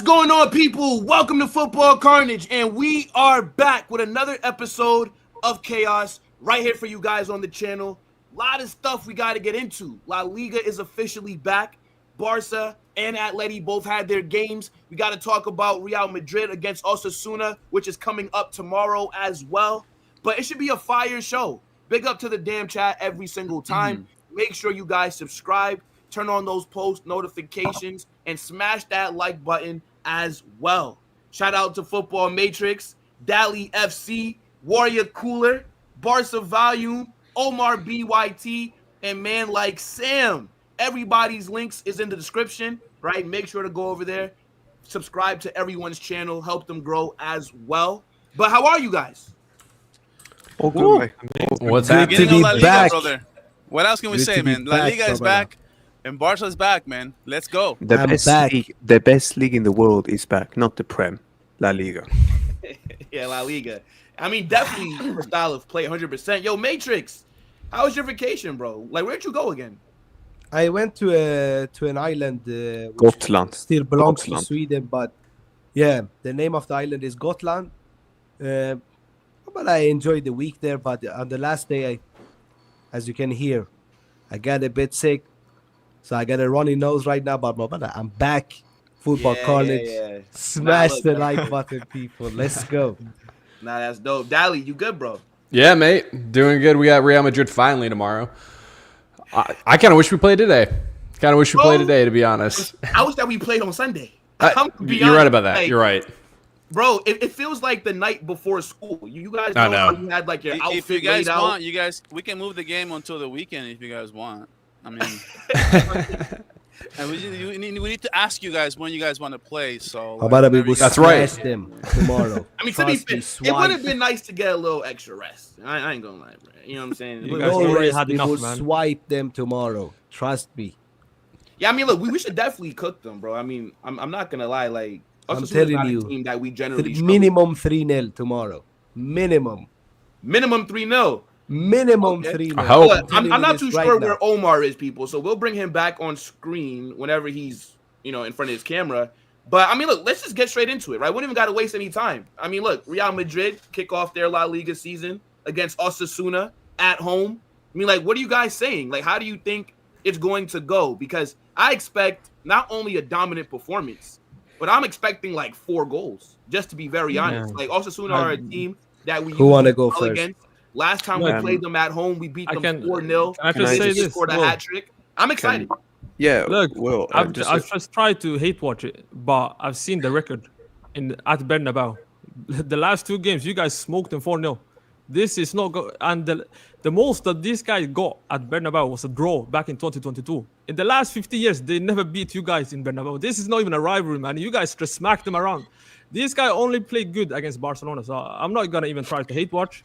What's going on, people? Welcome to Football Carnage, and we are back with another episode of Chaos right here for you guys on the channel. A lot of stuff we got to get into. La Liga is officially back. Barça and Atleti both had their games. We got to talk about Real Madrid against Osasuna, which is coming up tomorrow as well. But it should be a fire show. Big up to the damn chat every single time. Make sure you guys subscribe, turn on those post notifications, and smash that like button as well. Shout out to Football Matrix, Dali FC, Warrior Cooler, Barça Volume, Omar BYT, and man like Sam. Everybody's links is in the description, right? Make sure to go over there, subscribe to everyone's channel, help them grow as well. But how are you guys? Okay. What's Good happening? to be La Liga, back. brother. What else can we say, man? La Liga is back, and Barça is back, man. Let's go. The best league in the world is back, not the Prem, La Liga. Yeah, La Liga. I mean, definitely your style of play, 100%. Yo, Matrix, how was your vacation, bro? Like, where'd you go again? I went to an island which Gotland. still belongs Gotland. to Sweden, but yeah, the name of the island is Gotland. But I enjoyed the week there, but on the last day, as you can hear, I got a bit sick, so I got a runny nose right now, but I'm back. Football Carnage. Yeah. Smash look, the like button, people. Let's go. Nah, that's dope. Dali, you good, bro? Yeah, mate. Doing good. We got Real Madrid finally tomorrow. I kind of wish we played today. Kind of wish we played today, to be honest. I wish that we played on Sunday. You're right about that. Like, You're right. Bro, it feels like the night before school. You guys I know know. how you had like your outfit If you guys laid out. want, we can move the game until the weekend if you guys want. I mean, and we need to ask you guys when you guys want to play. So How about we will That's right. smash them tomorrow? I mean, to be Trust me, fair, it would have swipe. been nice to get a little extra rest. I ain't gonna lie, bro. You know what I'm saying? You We- guys No already rest, had we enough, will man. swipe them tomorrow. Trust me. Yeah, I mean, look, we should definitely cook them, bro. I mean, I'm not gonna lie, like I'm Osasuna's telling not a you, team that we generally struggle. Minimum 3-0 tomorrow. Minimum 3-0. Minimum Okay. 3-0. I hope. But I'm telling not you too this sure right where now. Omar is, people. So we'll bring him back on screen whenever he's, in front of his camera. But I mean, look, let's just get straight into it, right? We don't even got to waste any time. I mean, look, Real Madrid kick off their La Liga season against Osasuna at home. I mean, like, what are you guys saying? Like, how do you think it's going to go? Because I expect not only a dominant performance, but I'm expecting like 4 goals. Just to be very honest, like Osasuna are a team that we Who wanna go well first? against. Last time Yeah. we played them at home, we beat I them can- 4-0. I can Can I say They this. scored a Well, hat trick. I'm excited. Yeah, Look, well, I've just tried to hate watch it, but I've seen the record at Bernabeu. The last 2 games, you guys smoked them 4-0. This is not go, and the most that these guys got at Bernabeu was a draw back in 2022. In the last 50 years, they never beat you guys in Bernabeu. This is not even a rivalry, man. You guys just smacked them around. These guys only play good against Barcelona, so I'm not gonna even try to hate watch.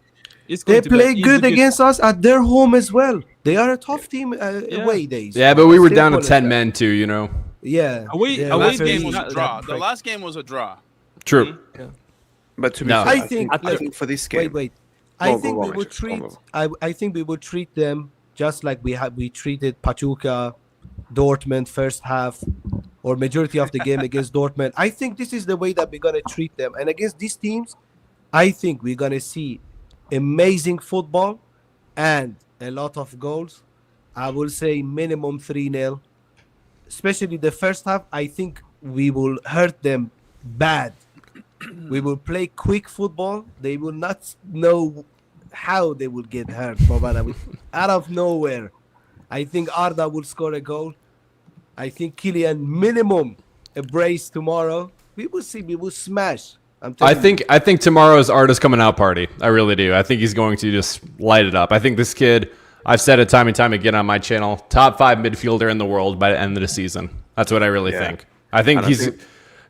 It's They going to be play an good easy against us at their home as well. They are a tough team away days. Yeah, but we were down to Simple as 10 that. men too, you know. Yeah. Away- yeah, away last very- game was a that- draw. that The last game was a draw. True. but to be No. fair, I think for this game, wait. Go, I think go, we go, would Matrix, treat. go. I think we would treat them just like we treated Pachuca, Dortmund first half, or majority of the game against Dortmund. I think this is the way that we're gonna treat them. And against these teams, I think we're gonna see amazing football and a lot of goals. I will say minimum 3-0. Especially the first half, I think we will hurt them bad. We will play quick football. They will not know how they will get hurt. Out of nowhere. I think Arda will score a goal. I think Kylian minimum a brace tomorrow. We will see. We will smash. I'm telling you. I think tomorrow's Arda's coming out party. I really do. I think he's going to just light it up. I think this kid, I've said it time and time again on my channel, top 5 midfielder in the world by the end of the season. That's what I really think. I think And I he's, think-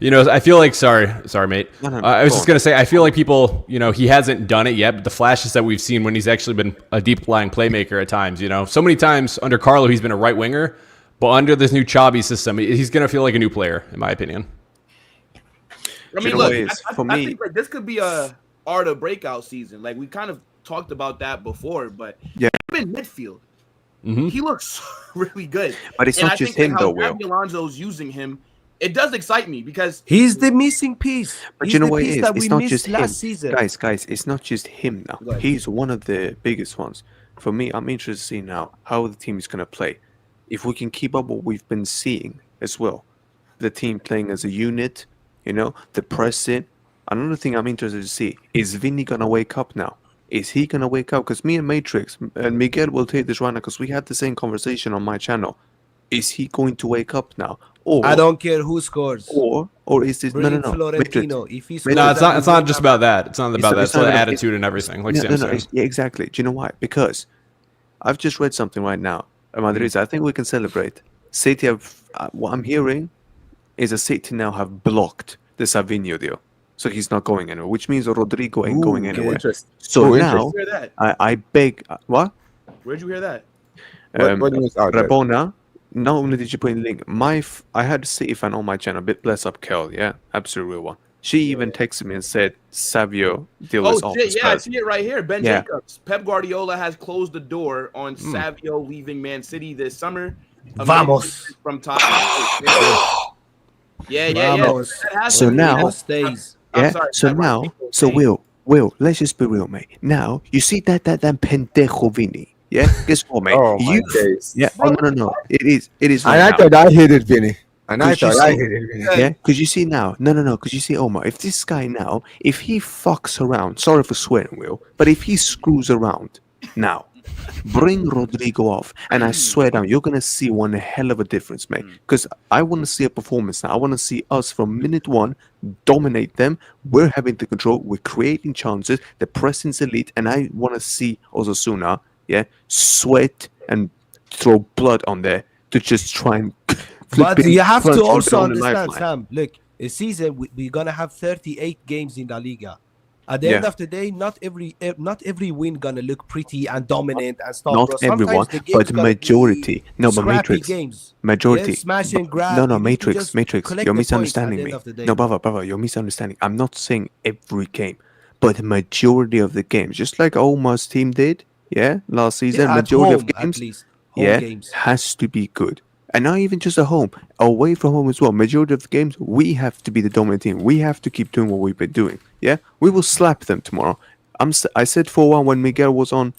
I feel like, sorry, mate. No, I was go just on. going to say, I feel like people, he hasn't done it yet, but the flashes that we've seen when he's actually been a deep lying playmaker at times, so many times under Carlo, he's been a right winger, but under this new Xabi system, he's going to feel like a new player, in my opinion. I mean, You know look, what it is? For I me- think like, this could be a Arda breakout season. Like, we kind of talked about that before, but Yeah. in midfield, Mhm. he looks really good. But it's And not I just think him how though, Will. Xabi Alonso's using him it does excite me because He's the missing piece. But He's you know the what it piece is? that we It's not missed just him. last season. Guys, it's not just him now. Go ahead. He's one of the biggest ones. For me, I'm interested to see now how the team is going to play. If we can keep up what we've been seeing as well, the team playing as a unit, the pressing. Another thing I'm interested to see, is Vinny going to wake up now? Is he going to wake up? Because me and Matrix and Miguel will take this right now because we had the same conversation on my channel. Is he going to wake up now? Or I don't care who scores. or is this Bring no Matrix. Florentino. If he scores, No, it's that not. It's will not bring just up- about that. It's not about that. It's not the about- attitude and everything. Like No, Sam no, said. yeah, exactly. Do you know why? Because I've just read something right now. Madrid, I think we can celebrate. City have what I'm hearing is that City now have blocked the Savinho deal, so he's not going anywhere. Which means Rodrigo ain't going anywhere. Interesting. So Ooh, now where'd you hear that? I beg what? Where'd you hear that? What do you mean? Rabona. Not only did you put in the link, I had a City fan on my channel, bit bless up Kel, yeah, absolute real one. She even texted me and said Savio deal is Oh off. shit! the Yeah, I Spurs. see it right here. Ben Yeah. Jacobs. Pep Guardiola has closed the door on Hmm. Savio leaving Man City this summer. Vamos. From Tottenham. Yeah. Vamos. That has So to be- now- stays. I'm Yeah. sorry, So Pep now, Guardiola so saying- Will, let's just be real, mate. Now you see that pendejo Vini. Yeah. Guess what, mate? Oh my days. Yeah. Oh no. It is. And right I now. thought I hated Vinny. And I Could you thought I see- hated Vinny. Yeah, because you see now, no, because you see, Omar, if this guy now, if he fucks around, sorry for swearing, Will, but if he screws around now, bring Rodrigo off, and I swear down, you're gonna see one hell of a difference, mate. Because I want to see a performance now. I want to see us from minute one dominate them. We're having the control. We're creating chances. The pressing's elite, and I want to see Osasuna, sweat and throw blood on there to just try and. But flipping you have to punch on also the understand, lifeline. Sam. Look, a season we're gonna have 38 games in La Liga. At the end Yeah. of the day, not every win gonna look pretty and dominant and stuff. Not bro. Sometimes everyone, the game's but gonna be majority. No, but scrappy Matrix. games. Majority. Yeah, smash and grab. No, You need to Matrix, just collect you're the points at misunderstanding the me. end of the day. No, brother, you're misunderstanding. I'm not saying every game, but the majority of the games, just like Omar's team did, last season, Yeah, at majority home, of at games, least. Home games. has to be good. And not even just at home, away from home as well. Majority of the games, we have to be the dominant team. We have to keep doing what we've been doing. Yeah, we will slap them tomorrow. I said 4-1 when Miguel was on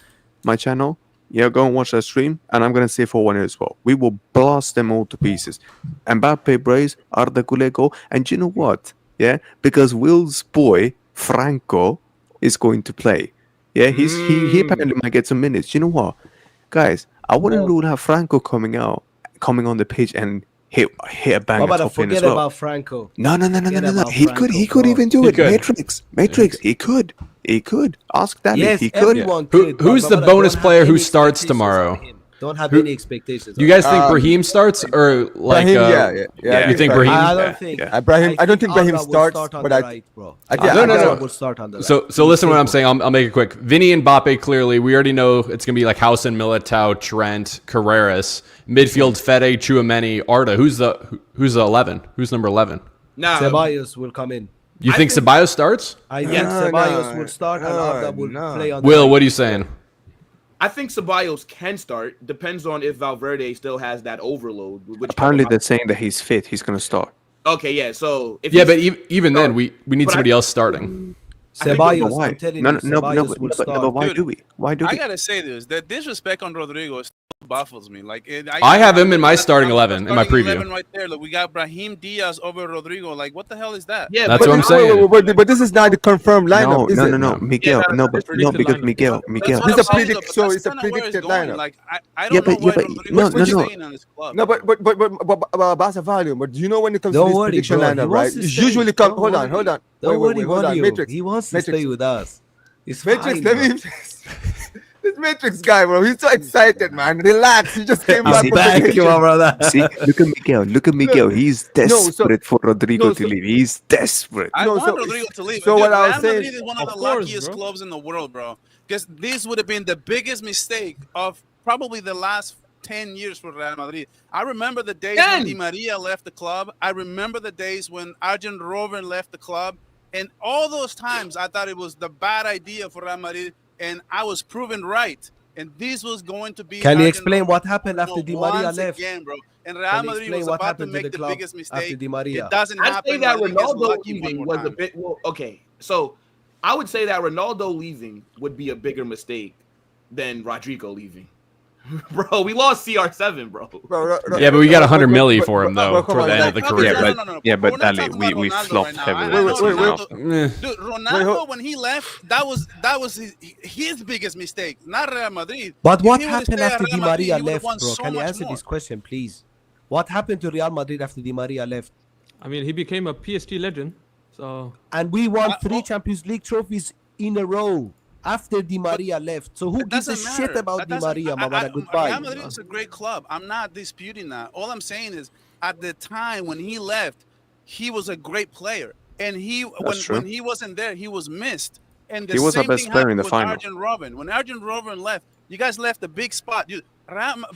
my channel. Yeah, go and watch that stream, and I'm gonna say 4-1 here as well. We will blast them all to pieces. Mbappé brace, Arda Güler, and you know what? Yeah, because Will's boy Franco is going to play. Yeah, he apparently might get some minutes. You know what, guys? I wouldn't rule out Franco coming on the pitch and hit a banger What about top in as forget well. about Franco? No. Forget about He Franco, could bro. even do He it. could. Matrix. He could. Ask Danny. Yes, he could. everyone could. Who's but the don't bonus have player who any starts expectations tomorrow? on him. Don't have any expectations. You on guys think Brahim starts or like? Brahim, yeah, You think Brahim. Brahim? I don't Yeah, think. yeah. Brahim, I don't think Brahim Arda will starts, start on but the I- right, bro. No, no. Will start on the right. So listen, what I'm saying. I'll make it quick. Vinny and Mbappe, clearly, we already know it's gonna be like Huijsen, Militao, Trent, Carreras, midfield, Fede, Tchouameni, Arda. Who's the 11? Who's number 11? Now, Ceballos will come in. You I think think- Ceballos starts? I think No, Ceballos no, will start and no, Arda will no. play on the Will, right. what are you saying? I think Ceballos can start. Depends on if Valverde still has that overload. Which Apparently, they're saying that he's fit. He's gonna start. okay, yeah. So if Yeah, he's- but even then, we need But somebody else starting. Ceballos, Why? I'm telling No, you, no, Ceballos will but start. why Dude, do we? Why do I we? gotta say this: the disrespect on Rodrigo still baffles me. Like I have him in my starting 11 in my preview. 11 right there. Look, we got Brahim Diaz over Rodrigo. Like, what the hell is that? yeah, That's but what I'm saying. But this is not the confirmed lineup, is it? No, Miguel. Yeah, No, but it's no, predicted because lineup. Miguel. That's This what is a I'm saying, predict- though, so but it's a that's kinda where predicted going. lineup. Like, I Yeah, don't but- know why yeah, but- Rodrigo no, is no, no. staying on this club. No, but Barca volume. But do you know when it comes Don't to this worry, prediction bro. He lineup, wants right? to It's stay. usually come. Don't Hold on. worry. Don't Don't worry, hold on. Mario. Matrix. He wants to Matrix. stay with us. It's Matrix, fine, let bro. me. This Matrix guy, bro. He's so excited, man. Relax. He just came back See, from Thank you, vacation. my brother. See, look at Miguel. He's desperate for Rodrigo to leave. He's desperate. I No, want so- Rodrigo to leave. so Dude, what I was Real saying- Madrid is one of the Of course, luckiest bro. clubs in the world, bro. Because this would have been the biggest mistake of probably the last 10 years for Real Madrid. I remember the days when 10. Di Maria left the club. I remember the days when Arjen Robben left the club. And all those times, I thought it was the bad idea for Real Madrid, and I was proven right. And this was going to be. Can you Arjen explain Robben what happened after Di Maria once left? again, bro? And Can Real you Madrid explain was what about to happened to make the the club biggest after mistake. Di Maria? It doesn't I'd happen. say that Madrid gets Ronaldo lucky one leaving more was a time. bit okay. So I would say that Ronaldo leaving would be a bigger mistake than Rodrigo leaving. Bro, we lost CR7, bro. Yeah, but we got 100 milli for him though come for on, the end of the No, career. but Dali, we're not talking we about Ronaldo flopped right now. heavily. I know Wait. Ronaldo- Dude, Ronaldo, hold- when he left, that was his biggest mistake, not Real Madrid. But If what he would've happened stayed at after Real Di Madrid, Maria he would've left, won bro? so Can you much answer more. this question, please? What happened to Real Madrid after Di Maria left? I mean, he became a PSG legend. So And we won Uh, 3 oh. Champions League trophies in a row after Di Maria left. So who It gives a doesn't shit matter. about That Di doesn't- Maria, Mamada? Real Goodbye. Madrid is a great club. I'm not disputing that. All I'm saying is, at the time when he left, he was a great player, and true. when he wasn't there, he was missed. And the He was our same best thing player in happened the with final. Arjen Robben. When Arjen Robben left, you guys left a big spot. Dude,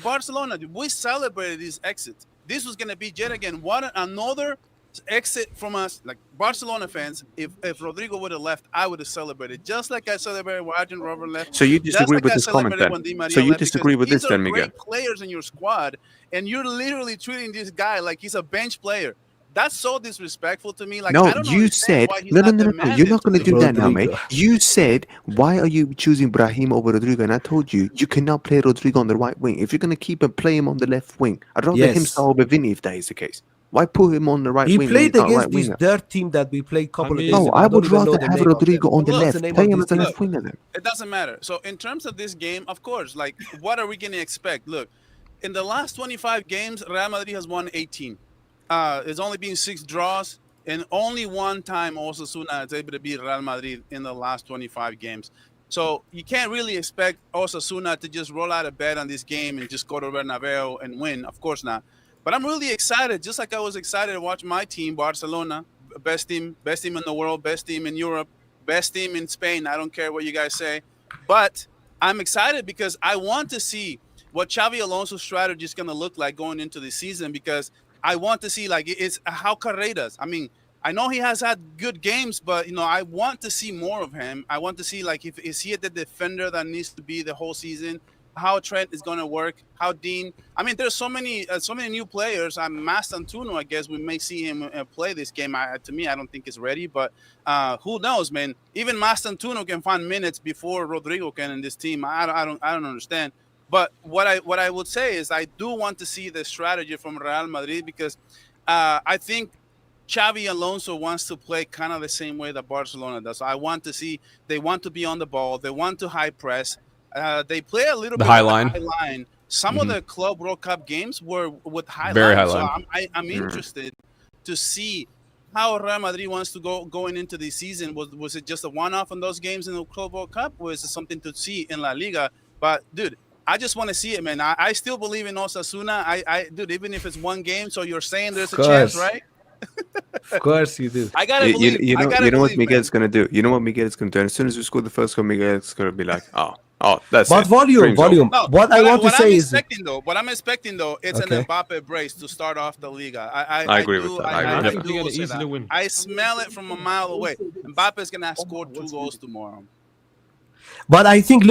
Barcelona, dude, we celebrated these exits. This was gonna be yet again another exit from us, like Barcelona fans. If Rodrigo would have left, I would have celebrated, just like I celebrated when Arjen Robben left. So you Just disagree like with I this comment celebrated then? when Di Maria So you left, because disagree with this these are then, Miguel? great players in your squad, and you're literally treating this guy like he's a bench player. That's so disrespectful to me. Like, No, I don't you understand said why he's no. not You're demanded not going to do leave. that now, mate. Rodrigo. You said, why are you choosing Brahim over Rodrigo? And I told you, you cannot play Rodrigo on the right wing. If you're going to keep him, play him on the left wing. I'd rather him Yes. start over Vinny if that is the case. Why put him on the right He wing? played when he's not against right this winger? dirt team that we played couple of mean- days No, ago. I don't would even know rather the have name of Rodrigo them. on the Look, What's the left. name Play of him this as the team? left winger then. It doesn't matter. So in terms of this game, of course, like, what are we going to expect? Look, in the last 25 games, Real Madrid has won 18. There's only been 6 draws, and only one time Osasuna is able to beat Real Madrid in the last 25 games. So you can't really expect Osasuna to just roll out of bed on this game and just go to Bernabeu and win. Of course not. But I'm really excited, just like I was excited to watch my team, Barcelona, best team in the world, best team in Europe, best team in Spain. I don't care what you guys say. But I'm excited because I want to see what Xabi Alonso's strategy is going to look like going into the season, because I want to see, like, it's how Carreras. I mean, I know he has had good games, but, you know, I want to see more of him. I want to see, like, is he the defender that needs to be the whole season? How Trent is going to work? How Dean? I mean, there's so many new players. Mastantuono, I guess we may see him play this game. To me, I don't think he's ready, but who knows, man? Even Mastantuono can find minutes before Rodrigo can in this team. I don't understand. But what I would say is, I do want to see the strategy from Real Madrid, because I think Xabi Alonso wants to play kind of the same way that Barcelona does. I want to see, they want to be on the ball. They want to high press. They play a little bit high of line. high line. Some of the Club World Cup games were with high Very line. high So line. I'm interested to see how Real Madrid wants to going into the season. Was it just a one-off in those games in the Club World Cup, or is it something to see in La Liga? But, dude, I just want to see it, man. I still believe in Osasuna. Dude, even if it's one game, so you're saying there's a chance, right? Of course you do. I gotta believe. You I gotta know what believe, Miguel's man. going to do? You know what Miguel's going to do? As soon as we score the first goal, Miguel's going to be like, oh, that's But it. volume. Dream's over. No, What I want to say is, what I'm expecting though, it's Okay. an Mbappé brace to start off the Liga. I agree with that. I agree I with think that. they're will gonna say easily that. win. I smell it from a mile away. Mbappe's gonna score 2 goals tomorrow. but I think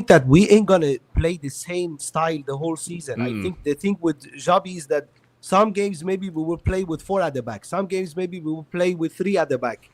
that we ain't gonna play the same style the whole season. I think the thing with Xabi is that some games maybe we will play with 4 at the back. Some games maybe we will play with 3 at the back.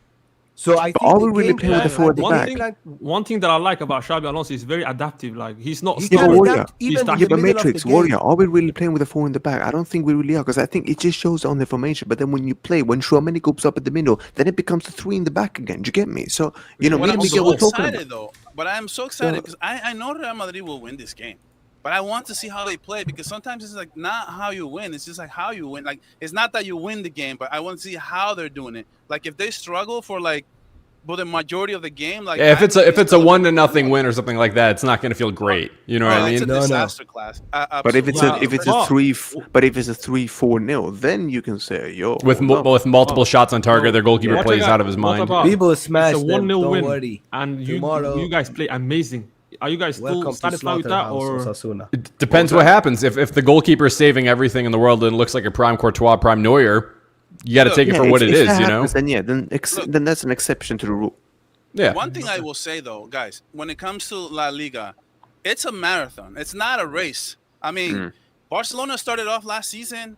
So I think are the we really game playing with the plan 4 at and the the back? game plan- One thing that I like about Xabi Alonso is very adaptive. Like, he's not He stuck can with- Warrior. adapt even in stuck the Yeah, but middle of the Matrix, game. Warrior, are we really playing with a 4 in the back? I don't think we really are, because I think it just shows on the formation. But then when you play, when Chouameni goes up at the middle, then it becomes the 3 in the back again. Do you get me? So, you know, But me I'm and Miguel so were talking excited about. though. But I'm so excited because I know Real Madrid will win this game. But I want to see how they play, because sometimes it's like not how you win. It's just like how you win. Like, it's not that you win the game, but I want to see how they're doing it. Like, if they struggle for the majority of the game, like, Yeah, if it's a 1-0 win, win or something like that, it's not going to feel great. You know what I it's mean? a No. disaster class. But if it's Yeah, a if it's but- a 3-4-0, then you can say, yo, With with multiple shots on target, their goalkeeper What plays about- out of his what mind. about- People It's smash a them. 1-0 Don't win, worry. and Tomorrow- you guys play amazing. Are you guys still Welcome to satisfied with that, Slaughterhouse, or Osasuna. It depends what happens. If the goalkeeper is saving everything in the world and looks like a prime Courtois, prime Neuer, you got to take it for what it is, you know? Then then that's an exception to the rule. Yeah. One thing I will say though, guys, when it comes to La Liga, it's a marathon. It's not a race. I mean, Barcelona started off last season.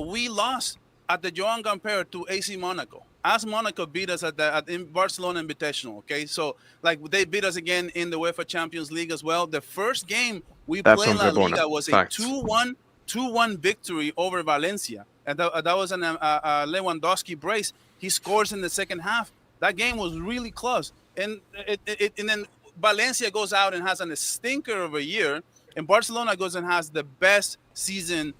We lost at the Joan Gamper to AC Monaco. As Monaco beat us in Barcelona Invitational. Okay, so like they beat us again in the UEFA Champions League as well. The first game we played in La Liga was a 2-1 victory over Valencia, and that was an Lewandowski brace. He scores in the second half. That game was really close, and then Valencia goes out and has a stinker of a year, and Barcelona goes and has the best season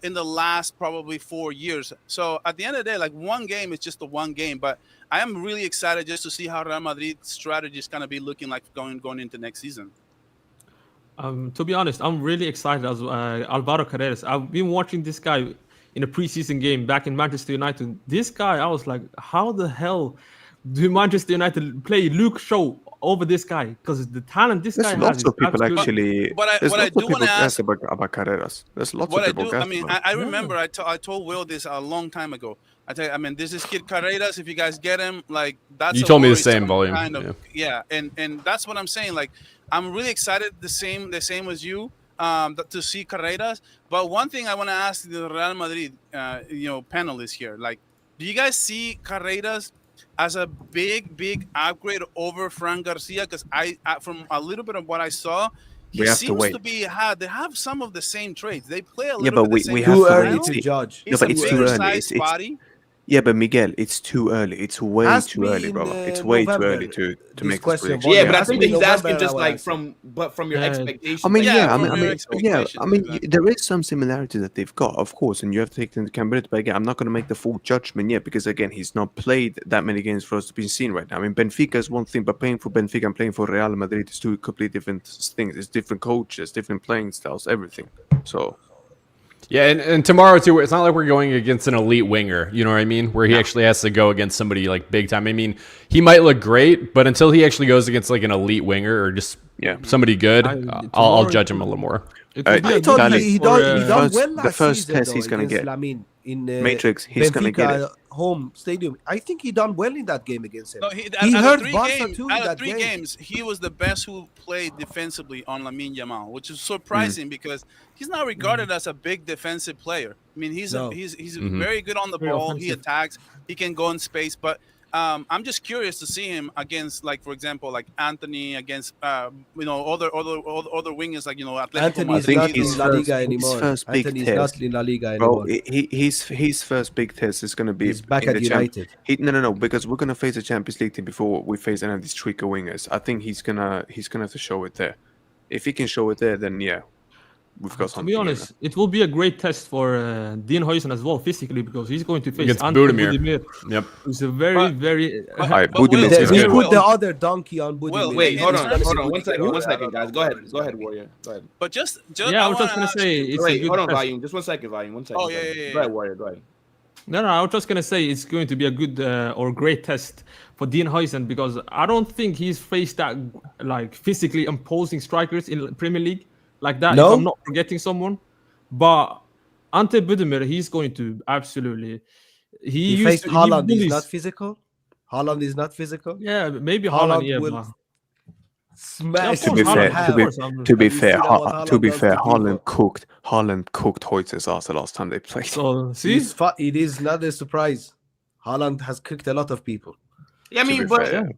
in the last probably 4 years. So at the end of the day, like one game is just a one game, but I am really excited just to see how Real Madrid's strategy is going to be looking like going into next season. To be honest, I'm really excited as Alvaro Carreras. I've been watching this guy in a preseason game back in Manchester United. This guy, I was like, how the hell do Manchester United play Luke Shaw over this guy? Because the talent this guy has. Lots of people actually. But I do want to ask about Carreras. There's lots of people. I remember I told Will this a long time ago. I mean, this is kid Carreras. If you guys get him, like that's. You told me the same volume. Kind of, yeah, and that's what I'm saying. Like, I'm really excited. The same as you. To see Carreras. But one thing I want to ask the Real Madrid, panelists here, like, do you guys see Carreras as a big upgrade over Fran Garcia? Because from a little bit of what I saw, he seems to be they have some of the same traits. They play a little bit the same. We have too to early wait. to judge. No, but it's too early. Body. Yeah, but Miguel, it's too early. It's way Ask too me early, in, brother. It's way too November, early to this make question, this Bonnie. Yeah, but I Ask think me that he's November, asking just I will like answer. from your expectations. I mean, Yeah, I mean, there is some similarities that they've got, of course, and you have to take into account. But again, I'm not going to make the full judgment yet because again, he's not played that many games for us to be seen right now. I mean, Benfica is one thing, but playing for Benfica and playing for Real Madrid is two completely different things. It's different coaches, different playing styles, everything. So. Yeah, and tomorrow too, it's not like we're going against an elite winger, you know what I mean? Where he actually has to go against somebody like big time. I mean, he might look great, but until he actually goes against like an elite winger or just somebody good, I'll judge him a little more. I told you he done well the last first season, test he's though, gonna against get. Lamine in Matrix, he's Benfica gonna get it. home stadium. I think he done well in that game against him. No, he out hurt of Barca too in out of that three game. games, he was the best who played defensively on Lamine Yamal, which is surprising because he's not regarded as a big defensive player. I mean, he's very good on the ball. He attacks. He can go in space, but I'm just curious to see him against, like, for example, like Anthony against other wingers, like Atletico Anthony is Madrid. not in La Liga anymore. Anthony is not in La Liga anymore. Bro, his first big test is going to be He's back in at the United. No, because we're going to face a Champions League team before we face any of these tricky wingers. I think he's gonna have to show it there. If he can show it there, then yeah, we've got something. To be honest, it will be a great test for Dean Huijsen as well physically because he's going to face Against Ante Budimir. Yep. Who's a very Budimir is We good. put the other donkey on Budimir. Wait, Hold in on, terms hold of- on, one second, guys. Go ahead, Warrior. Go ahead. But just Yeah, I was just gonna say it's a Wait, good hold on, test. volume. Just 1 second, volume. 1 second. Oh, yeah. Go ahead, Warrior. Go ahead. No, I was just gonna say it's going to be a good or great test for Dean Huijsen because I don't think he's faced that like physically imposing strikers in Premier League like that. No? If I'm not forgetting someone, but Ante Budimir, he's going to absolutely. He faced Haaland. He's not physical. Haaland is not physical. Yeah, maybe Haaland Haaland. Yeah, will but smash. To be him in fair, half. to be Have you fair, seen what to be Haaland fair, does to people? Haaland cooked Huijsen's ass the last time they played. so see, It is not a surprise. Haaland has cooked a lot of people. Yeah, I mean, be but fair,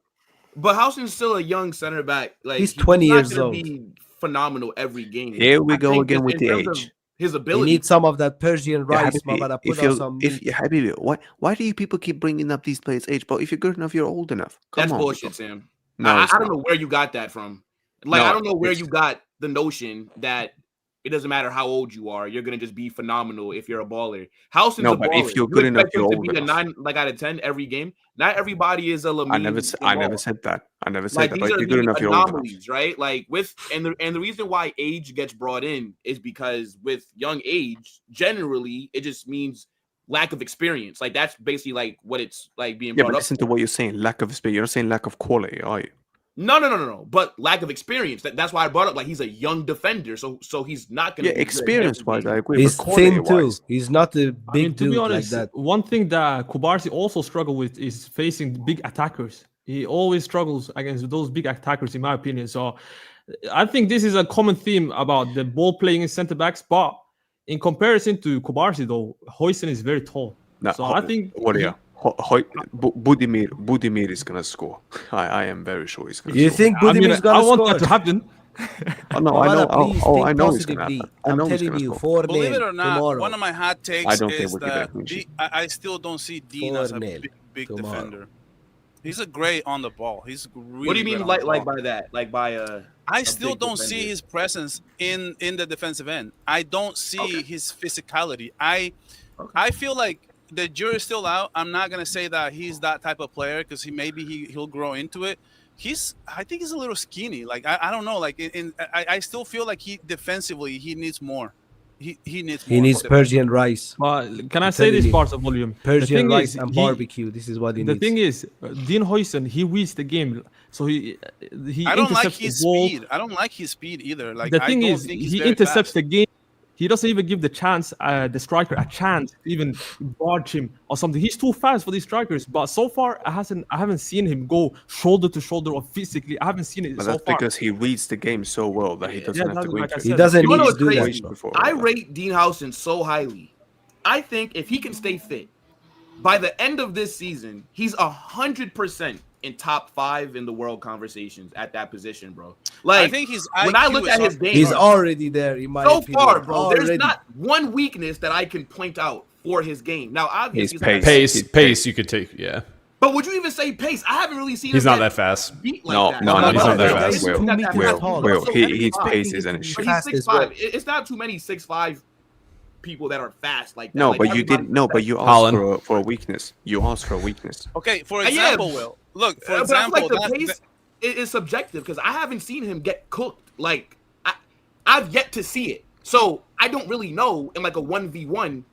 Housen's still a young center back. Like He's 20 not years gonna old. Be phenomenal every game. Here we I go think again just with in the terms of age. His You ability. need some of that Persian Yeah, rice, Habibi, Mama. if Put out some you, meat. Habibi, why do you people keep bringing up these players' age? But if you're good enough, you're old enough. Come That's on, bullshit, people. Sam. No, I it's don't not. know where you got that from. Like, No, I don't know where it's- you got the notion that it doesn't matter how old you are, you're gonna just be phenomenal if you're a baller. Housen's No, a but baller. if you're good enough, expect him you're to old be a enough. 9 like out of 10 every game. Not everybody is a Lamine. I never said that. I never said Like that. these But if are you're good the enough, you're old enough. anomalies, right? Like the reason why age gets brought in is because with young age, generally it just means lack of experience. Like that's basically like what it's like being Yeah, brought but up. listen to what you're saying. Lack of speed. You're not saying lack of quality, are you? No. But lack of experience. That's why I brought up like he's a young defender, so he's not gonna. Yeah, be good experience-wise, I every agree. He's but thin too. quality-wise, He's not a I big mean, to dude be honest, like that. one thing that Kubarsi also struggle with is facing big attackers. He always struggles against those big attackers, in my opinion. So I think this is a common theme about the ball playing in centre backs, but in comparison to Kubarsi, though, Huijsen is very tall. No, So I think what are you? Budimir is gonna score. I am very sure he's gonna You score. think Budimir is I gonna want score? that to happen. Oh, no, I know. Please I think know he's gonna positively. happen. I I'm know he's telling gonna you, score. 4-0 Believe it or not, tomorrow. one of my hot takes I don't think is we can get that a clean sheet. I still don't see Dean as a 4-0 big tomorrow. defender. He's a great on the ball. He's really What do you great mean, on like the like ball. by that? Like by I a still big don't defender? see his presence in the defensive end. I don't see his physicality. I feel like the jury's still out. I'm not gonna say that he's that type of player because he'll grow into it. I think he's a little skinny. Like I don't know. Like I still feel like defensively he needs more. He needs more. He needs Persian rice. But can I I'm say this, telling you. Barca volume? Persian rice and barbecue. This is what he The needs. thing is, Dean Huijsen, he reads the game, so he I don't like intercepts his the ball. speed. I don't like his speed either. Like The I thing don't is, think he's he very intercepts fast. the game. He doesn't even give the striker a chance to even barge him or something. He's too fast for these strikers. But so far, I haven't seen him go shoulder to shoulder or physically. I haven't seen it But so that's far. because he reads the game so well that he doesn't have to go like I into said. it. He doesn't You need know to what's do crazy? that. Before I all that. rate Dean Housen so highly. I think if he can stay fit, by the end of this season, he's 100% in top 5 in the world conversations at that position, bro. Like I think his when I IQ look is at his up- game, He's already there, in my so opinion. far, bro, Already. there's not one weakness that I can point out for his game. Now, obviously, His he's not- Pace, you could take. Yeah, but would you even say pace? I haven't really seen he's him not get that fast. beat like No, that. no, he's not that It's fast. not Will, that Will, fast. Will, Will, Also, his 6'5". pace is an issue. But Fast he's as well. 6'5". It's not too many 6'5" people that are fast like that. No, Like, but you everybody- didn't. No, but you asked Holland. for a weakness. You asked for a weakness. Okay, for Yeah, example, Will. Look, for But I feel example, like the pace is subjective because I haven't seen him get cooked. Like I've yet to see it, so I don't really know in like a 1v1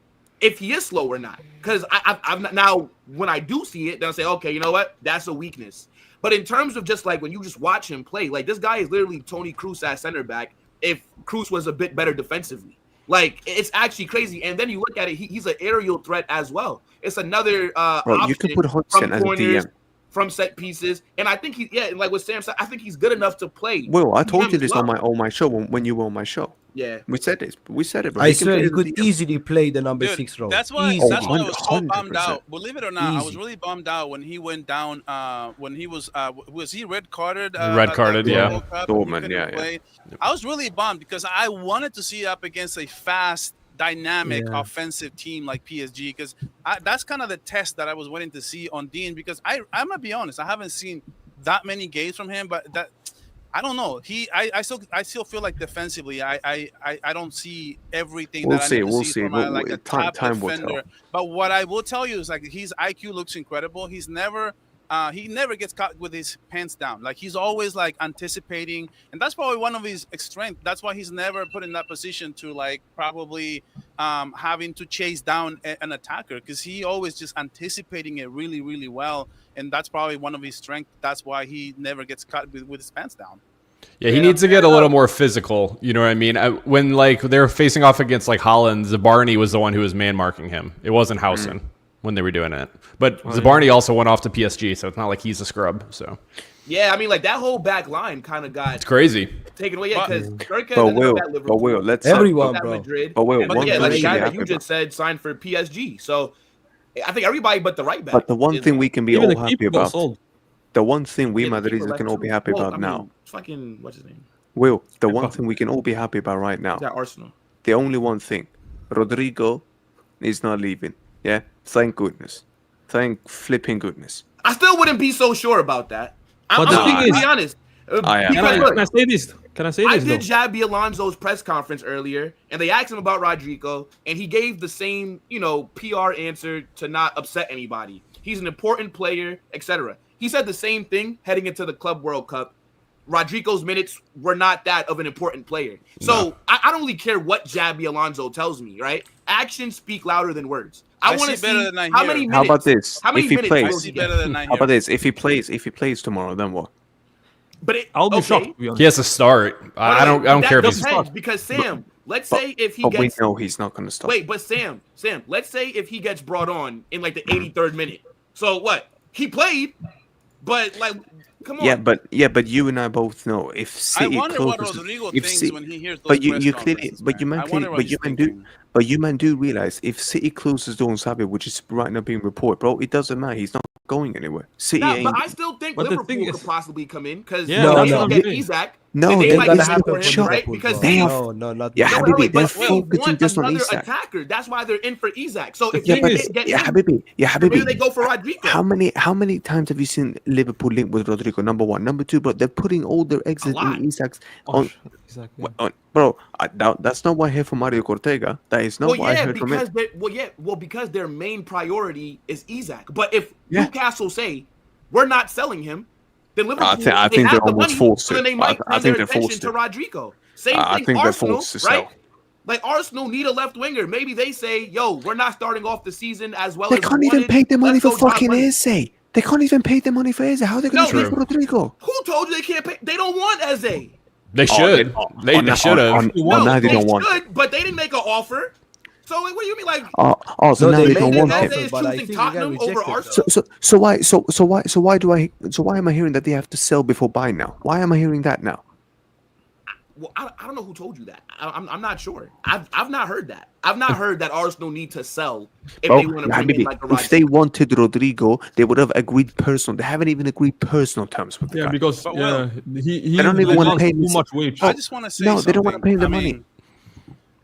if he is slow or not. Because I've not, now when I do see it, then I'll say, okay, you know what, that's a weakness. But in terms of just like when you just watch him play, like this guy is literally Toni Kroos at center back. If Kroos was a bit better defensively, like it's actually crazy. And then you look at it, he's an aerial threat as well. It's another Bro, you can option put from Huijsen as a corners, DM. from set pieces, and I think like what Sam said, I think he's good enough to play. Will, I told DM you this as well. on my show when you were on my show. Yeah, We said this. We said it, bro. I He can swear play he as a could DM. easily play the number Dude, 6 role. that's why Easy. I was so 100%. bummed out. Believe it or not, I was Easy. really bummed out when he went down. When he was he red carded? Red carded, yeah. Dortmund, yeah. I was really bummed because I wanted to see up against a fast, dynamic, Yeah. offensive team like PSG because that's kind of the test that I was waiting to see on Dean because I'm gonna be honest, I haven't seen that many games from him, but that. I don't know. I still feel like defensively, I don't see everything We'll that see, I need to we'll see see. from like a top Time will defender. tell. But what I will tell you is like his IQ looks incredible. He never gets caught with his pants down. Like he's always like anticipating, and that's probably one of his strengths. That's why he's never put in that position to like probably having to chase down an attacker because he always just anticipating it really, really well. And that's probably one of his strengths. That's why he never gets caught with his pants down. Yeah, he needs to get a little more physical. You know what I mean? When like they're facing off against like Holland, Zabarny was the one who was man marking him. It wasn't Housen when they were doing it. But Zabarny also went off to PSG, so it's not like he's a scrub. So yeah. I mean, like that whole back line kind of got it's crazy. taken away. Yeah, because Gurka But ended Will, up at Liverpool. but Will, let's Everyone, at bro. Madrid. But Will, But one yeah, thing like we the can guy be that happy you about. just said signed for PSG. So I think everybody but the right back. But the one is- thing we can be Even all the happy keeper got about, sold. the one thing we Yeah, the keeper Madridistas left can all too. be happy Well, about I mean, now, fucking what's his name? Will, the one thing we can all be happy about right now, Yeah, Arsenal. the only one thing, Rodrigo is not leaving. Yeah, thank goodness, thank flipping goodness. I still wouldn't be so sure about that. I'm But the gonna thing be is- honest. I am. Because, look, Can I say this? Can I say I this? did though? Xabi Alonso's press conference earlier, and they asked him about Rodrigo, and he gave the same, PR answer to not upset anybody. He's an important player, etc. He said the same thing heading into the Club World Cup. Rodrigo's minutes were not that of an important player. So I don't really care what Xabi Alonso tells me, right? Actions speak louder than words. I I want to see see better than I how hear. many minutes. How about this? How many If he minutes plays- I will see he better get? than I How about hear. this? If he plays tomorrow, then what? But I'll be okay. shocked. To be honest. He has to start. I don't That care if he's depends, because Sam, let's But- say if he But we gets know he's not going to stop. wait, but Sam, let's say if he gets brought on in like the 83rd minute. So what? He played, but like Come on. Yeah, but you and I both know if I City wonder what closes, Rodrigo if thinks City, when he hears those but you press clearly, conferences, but you man. man I clearly, wonder what but he's you man thinking. but you man do realize if City closes door on Xabi, which is right now being reported, bro, it doesn't matter. He's not going anywhere. City Nah, ain't. but I still think But the Liverpool thing could is- possibly come in because Yeah, No, they that's no. what don't I'm get saying. Isaac. No, then they they're might gonna get still happen for him, for shut. right? Liverpool, Because bro. They City. are. No, not Yeah, No, Liverpool. Habibi, they're but City focusing want just on another Isak. attacker. That's why they're in for Isaac. So if Yeah, they but can't get him, Habibi, then maybe they Habibi. go for Rodrigo. How many times have you seen Liverpool link with Rodrigo? Number one, number two, bro. They're putting all their eggs in lot. Isak's Oh, on. exactly. Bro, that's not what I heard from Mario Cortega. That is not Well, what I yeah, heard from it. because their main priority is Isaac. But if Yeah. Newcastle say we're not selling him, then Liverpool I they think have they're the almost money, forced so then to. they might I turn their think they're attention forced to to. Rodrigo. Same I thing, think they're Arsenal, forced to right? sell. Like Arsenal need a left winger. Maybe they say, "Yo, we're not starting off the season as well They as we can't even wanted. pay the money Let's for go drop fucking money." Eze. They can't even pay the money for Eze. How are they going No, to pay they- for Rodrigo? Who told you they can't pay? They don't want Eze. They should. They should have. Now they don't want. should, but they didn't make an offer. So what do you mean, like? So No, now they they made don't an want offer, him. Eze is but I choosing think he got Tottenham over rejected, Arsenal. So why am I hearing that they have to sell before buying now? Why am I hearing that now? Well, I don't know who told you that. I'm not sure. I've not heard that. I've not heard that Arsenal need to sell if Bro, they want to bring in Habibi, like a if they wanted Rodrigo, they would have agreed personal. They haven't even agreed personal terms with the Yeah, guy. because But well, he they don't even want to demands pay too him. much wage. I just want to say No, something. they don't want to pay him the money. mean,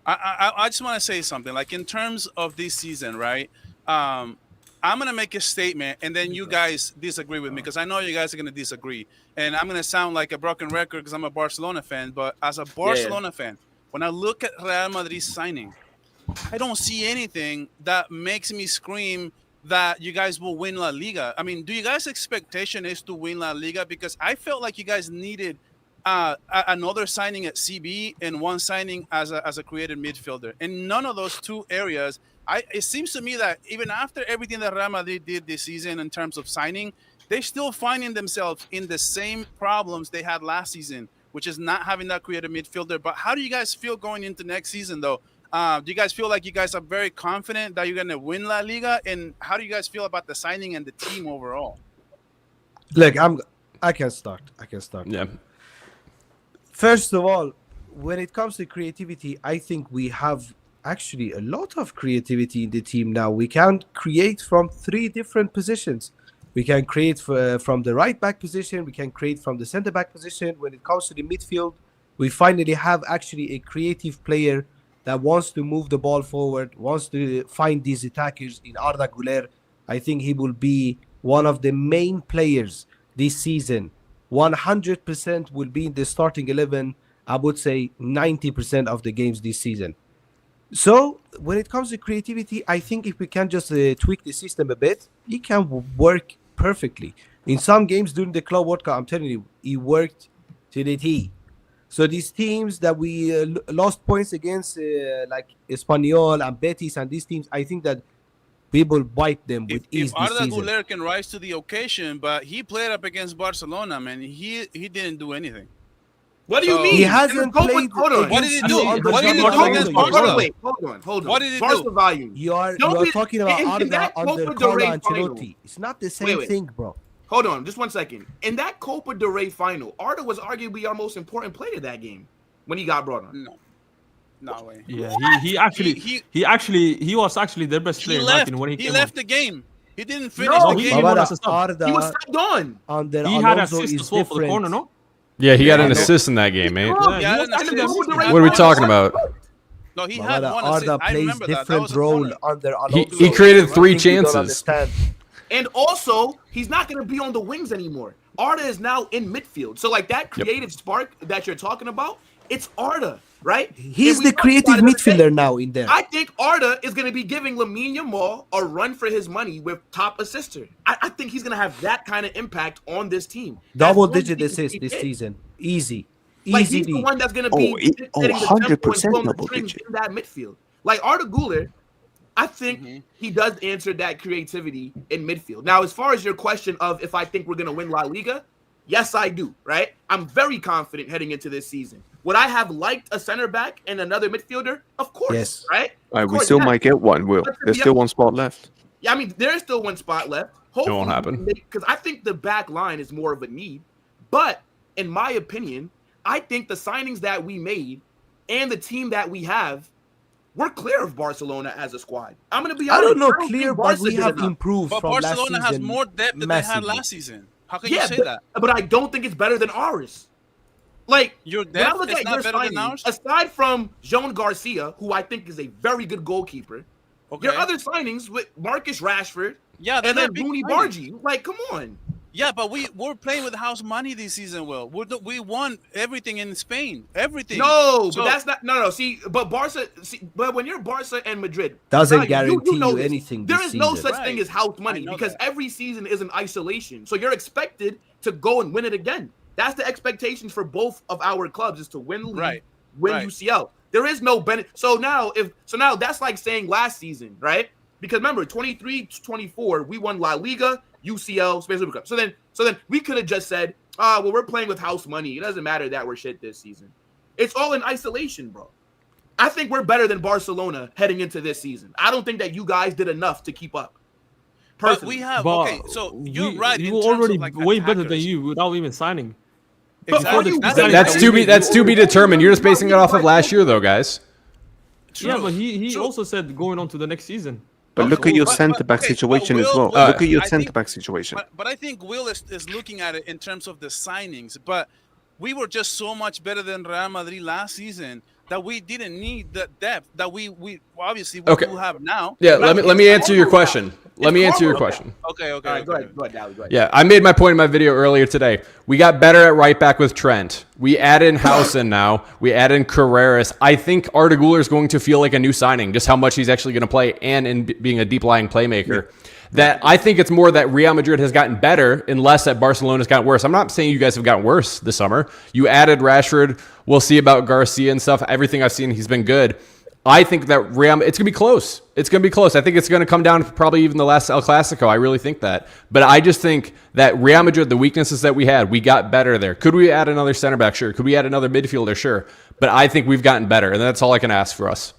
I just want to say something. Like in terms of this season, right? I'm gonna make a statement, and then you guys disagree with me because I know you guys are gonna disagree, and I'm gonna sound like a broken record because I'm a Barcelona fan. But as a Barcelona fan, when I look at Real Madrid's signing, I don't see anything that makes me scream that you guys will win La Liga. I mean, do you guys' expectation is to win La Liga? Because I felt like you guys needed another signing at CB and one signing as a creative midfielder. And none of those two areas, it seems to me that even after everything that Real Madrid did this season in terms of signing, they're still finding themselves in the same problems they had last season, which is not having that creative midfielder. But how do you guys feel going into next season, though? Do you guys feel like you guys are very confident that you're going to win La Liga? And how do you guys feel about the signing and the team overall? Look, I can start. Yeah. First of all, when it comes to creativity, I think we have actually a lot of creativity in the team now. We can create from 3 different positions. We can create from the right back position. We can create from the center back position. When it comes to the midfield, we finally have actually a creative player that wants to move the ball forward, wants to find these attackers in Arda Güler. I think he will be one of the main players this season. 100% will be in the starting 11. I would say 90% of the games this season. So when it comes to creativity, I think if we can just tweak the system a bit, it can work perfectly. In some games during the Club World Cup, I'm telling you, it worked to the T. So these teams that we lost points against, like Espanyol and Betis and these teams, I think that we will bite them with ease If this Arda season. Güler can rise to the occasion, but he played up against Barcelona, man. He didn't do anything. What do you So- mean? He hasn't Hold played. on. What did he do? against What did he do Barcelona. against Hold Barca? on, wait. Hold on. What did he Barca do? volume. You are Don't be- talking about in Arda that under Copa del Carlo Rey Ancelotti. final. It's not the same Wait. thing, bro. Hold on, just 1 second. In that Copa del Rey final, Arda was arguably our most important player that game when he got brought on. No way. Yeah, he was actually their best He player. left. When he He came left on. the game. He didn't finish No, the he game. came on Babada, as a sub. He was Arda subbed on. under He had Alonso assist is as well for the different. corner, no? Yeah, he got an Yeah, no. assist in that game, mate. Yeah, Yeah, he and was in the assist. Copa del Rey What are we final. talking about? No, he had Babada, one assist. Arda I plays remember that. That different was a role corner. under Alonso. He created 3 I think you don't chances. understand. And also, he's not going to be on the wings anymore. Arda is now in midfield. So, like, that creative spark that you're talking about, it's Arda, right? He's And we the talked creative about it the other day. midfielder now in there. I think Arda is going to be giving Lamine Yamal a run for his money with top assister. I think he's going to have that kind of impact on this team. That's one Double-digit thing assists he this did. season. Easy. Like, he's the Easily. one that's going to be setting the 100% tempo and pulling the double strings digit. in that midfield. Like, Arda Güler, I think he does answer that creativity in midfield. Now, as far as your question of if I think we're going to win La Liga, yes, I do, right? I'm very confident heading into this season. Would I have liked a center back and another midfielder? Of course, Yes. right? Of We course, still yes. might get one, Will. But to There's be still honest- one spot left. Yeah, I mean, there's still one spot left. Hopefully, won't happen. Because I think the back line is more of a need. But in my opinion, I think the signings that we made and the team that we have, we're clear of Barcelona as a squad. I'm going to be I honest. don't know, think clear, Barca but we did have enough. improved But from last Barcelona has season more depth than they had massively. last season. How can you say that? But I don't think it's better than ours. Like, Your when I depth look is at not your better than signings, ours? aside from Joan Garcia, who I think is a very good goalkeeper, Okay. your other signings with Marcus Rashford Yeah, they're and then not big Rooney signings. Bargy, like, come on. Yeah, but we're playing with house money this season, Will. We won everything in Spain. Everything. No, So- but that's not. No. See, but Barca. See, but when you're Barca and Madrid, Doesn't now, guarantee know you this. anything There this is no season. such thing Right. as house I money know because that. every season is an isolation. So you're expected to go and win it again. That's the expectations for both of our clubs is to win the league, Right. win Right. UCL. There is no benefit. So now that's like saying last season, right? Because remember, 23-24, we won La Liga, UCL, Spain Super Cup. So then we could have just said, well, we're playing with house money. It doesn't matter that we're shit this season. It's all in isolation, bro. I think we're better than Barcelona heading into this season. I don't think that you guys did enough to keep up. But Personally. we have But okay. So you're right. You in were terms already of, like, way better than attackers. you without even signing. But Exactly. are you That's- better That's than to we be did? that's to be determined. You're just basing it off of last year, though, guys. True. Yeah, but he True. also said going on to the next season. But look at your But- centre back okay, but situation as well. Will- Look at your I centre think- back situation. But I think Will is looking at it in terms of the signings. But we were just so much better than Real Madrid last season that we didn't need the depth that we obviously we Okay. do have now. Yeah, let me answer your question. Let me answer your Carlo. question. Okay. All right, go ahead, Dally, go ahead. Yeah, I made my point in my video earlier today. We got better at right back with Trent. We add in Huijsen now. We add in Carreras. I think Arda Güler is going to feel like a new signing, just how much he's actually going to play and in being a deep lying playmaker. That I think it's more that Real Madrid has gotten better and less that Barcelona's gotten worse. I'm not saying you guys have gotten worse this summer. You added Rashford. We'll see about Garcia and stuff. Everything I've seen, he's been good. I think that it's going to be close. It's going to be close. I think it's going to come down to probably even the last El Clasico. I really think that. But I just think that Real Madrid, the weaknesses that we had, we got better there. Could we add another center back? Sure. Could we add another midfielder? Sure. But I think we've gotten better, and that's all I can ask for us.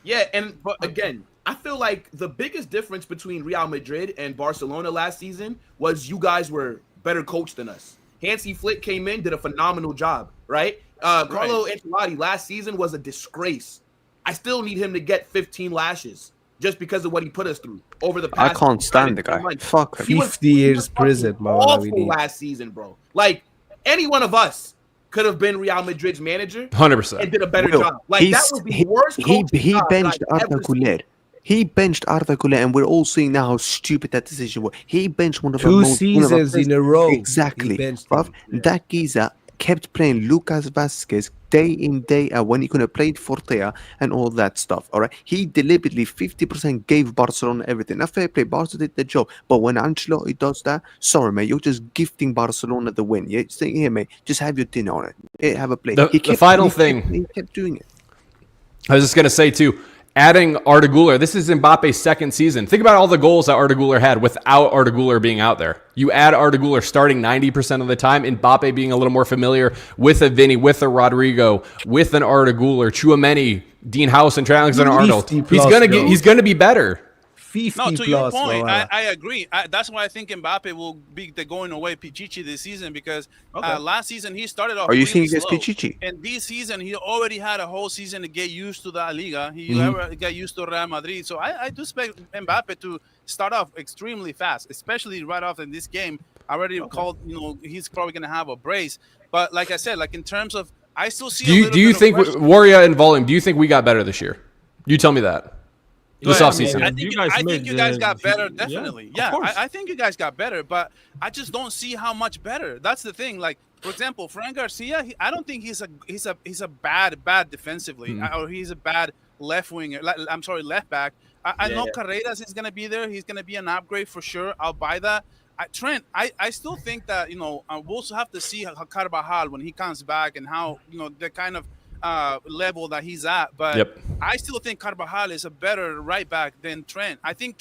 Yeah, and again, I feel like the biggest difference between Real Madrid and Barcelona last season was you guys were better coached than us. Hansi Flick came in, did a phenomenal job, right? Carlo Ancelotti last season was a disgrace. I still need him to get 15 lashes just because of what he put us through over the I past. can't stand the guy. months. Fuck him. He was 50 years fucking prison, man. awful last season, bro. Like any one of us could have been Real Madrid's manager 100%. and did a better Will, job. Like that was the worst. he coaching job that benched I've Arda ever seen. Güler. He benched Arda Güler, and we're all seeing now how stupid that decision was. He benched one of our Two most one of our seasons in best- a row. Exactly, He benched bruv. him. Yeah. That geezer kept playing Lucas Vasquez day in, day out when he could have played Fortea and all that stuff. All right, he deliberately 50% gave Barcelona everything. Now, fair play, Barca did the job, but when Ancelotti does that, sorry, mate, you're just gifting Barcelona the win. Yeah, stay here, mate. Just have your dinner on it. Here, have a plate. The final thing. He kept doing it. I was just going to say, too, adding Arda Güler, this is Mbappe's second season. Think about all the goals that Arda Güler had without Arda Güler being out there. You add Arda Güler starting 90% of the time, Mbappe being a little more familiar with a Vinny, with a Rodrigo, with an Arda Güler, Chouameni, Dean House, and Trent Alexander-Arnold. 50 He's plus, gonna bro. he's gonna be better. 50 No, to your plus, point, bro. I agree. That's why I think Mbappe will be the going away Pichichi this season because last season he started off. Are you really thinking against slow. Pichichi? And this season he already had a whole season to get used to the Liga. He got used to Real Madrid. So I do expect Mbappe to start off extremely fast, especially right off in this game. I already called, he's probably going to have a brace. But like I said, like in terms of, I still see. Do you think Warrior and volume? Do you think we got better this year? You tell me that. This Yeah, offseason. I think you guys got better, definitely. Yeah, of course. I think you guys got better, but I just don't see how much better. That's the thing. Like, for example, Fran Garcia, I don't think he's a bad defensively, or he's a bad left winger. I'm sorry, left back. I know Carreras is gonna be there. He's gonna be an upgrade for sure. I'll buy that. Trent, I still think that we'll also have to see Carvajal when he comes back and how the kind of level that he's at. But I still think Carvajal is a better right back than Trent. I think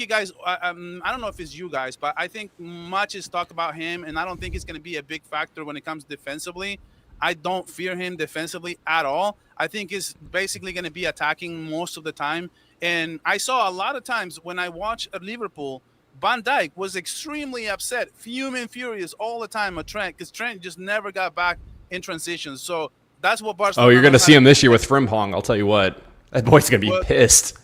you guys, I don't know if it's you guys, but I think much is talk about him, and I don't think it's going to be a big factor when it comes defensively. I don't fear him defensively at all. I think he's basically going to be attacking most of the time. And I saw a lot of times when I watch Liverpool, Van Dijk was extremely upset, fuming, furious all the time at Trent because Trent just never got back in transition. So that's what Barcelona. Oh, you're going to see him this year with Frimpong. I'll tell you what. That boy's going to be pissed.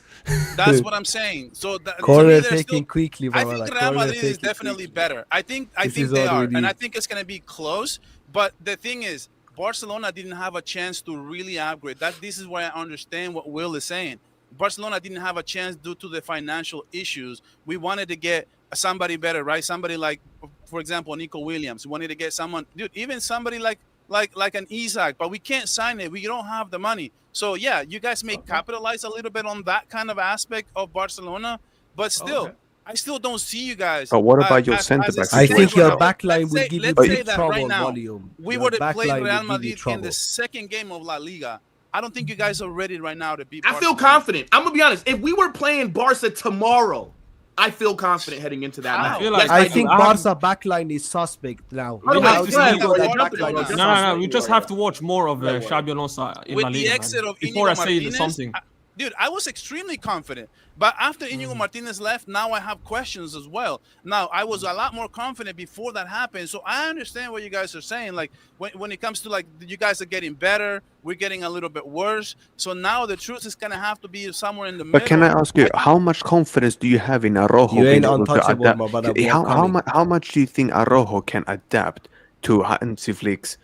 That's what I'm saying. So corner taking quickly, I bro. think Real Madrid is definitely better. I think they are, and I think it's going to be close. But the thing is, Barcelona didn't have a chance to really upgrade. This is why I understand what Will is saying. Barcelona didn't have a chance due to the financial issues. We wanted to get somebody better, right? Somebody like, for example, Nico Williams. We wanted to get someone, dude, even somebody like an Isaac, but we can't sign it. We don't have the money. So yeah, you guys may capitalize a little bit on that kind of aspect of Barcelona, but still, I still don't see you guys. But what about your centre back? I think your situation? backline will give you let's say big that trouble. right now. Volume. We Your were to play backline Real will give you Madrid in trouble. the second game of La Liga. I don't think you guys are ready right now to beat I feel Barcelona. confident. I'm gonna be honest. If we were playing Barca tomorrow, I feel confident heading into that match. feel like- Yes, I do. think Barca backline is suspect now. Hold on, Without wait, go ahead, Inigo, Warrior, that jump in, backline Warrior, is jump in. No. suspect. We just have to watch more of Xabi Alonso in With La the Liga, exit man, of before I Inigo say Martinez, something. Dude, I was extremely confident. But after Inigo Martinez left, now I have questions as well. Now, I was a lot more confident before that happened. So I understand what you guys are saying. Like, when it comes to, like, you guys are getting better, we're getting a little bit worse. So now the truth is going to have to be somewhere in the middle. But can I ask you, how much confidence do you have in Araujo? You ain't being able to untouchable, adapt? my brother. We are How coming. much do you think Araujo can adapt to Hansi Flick's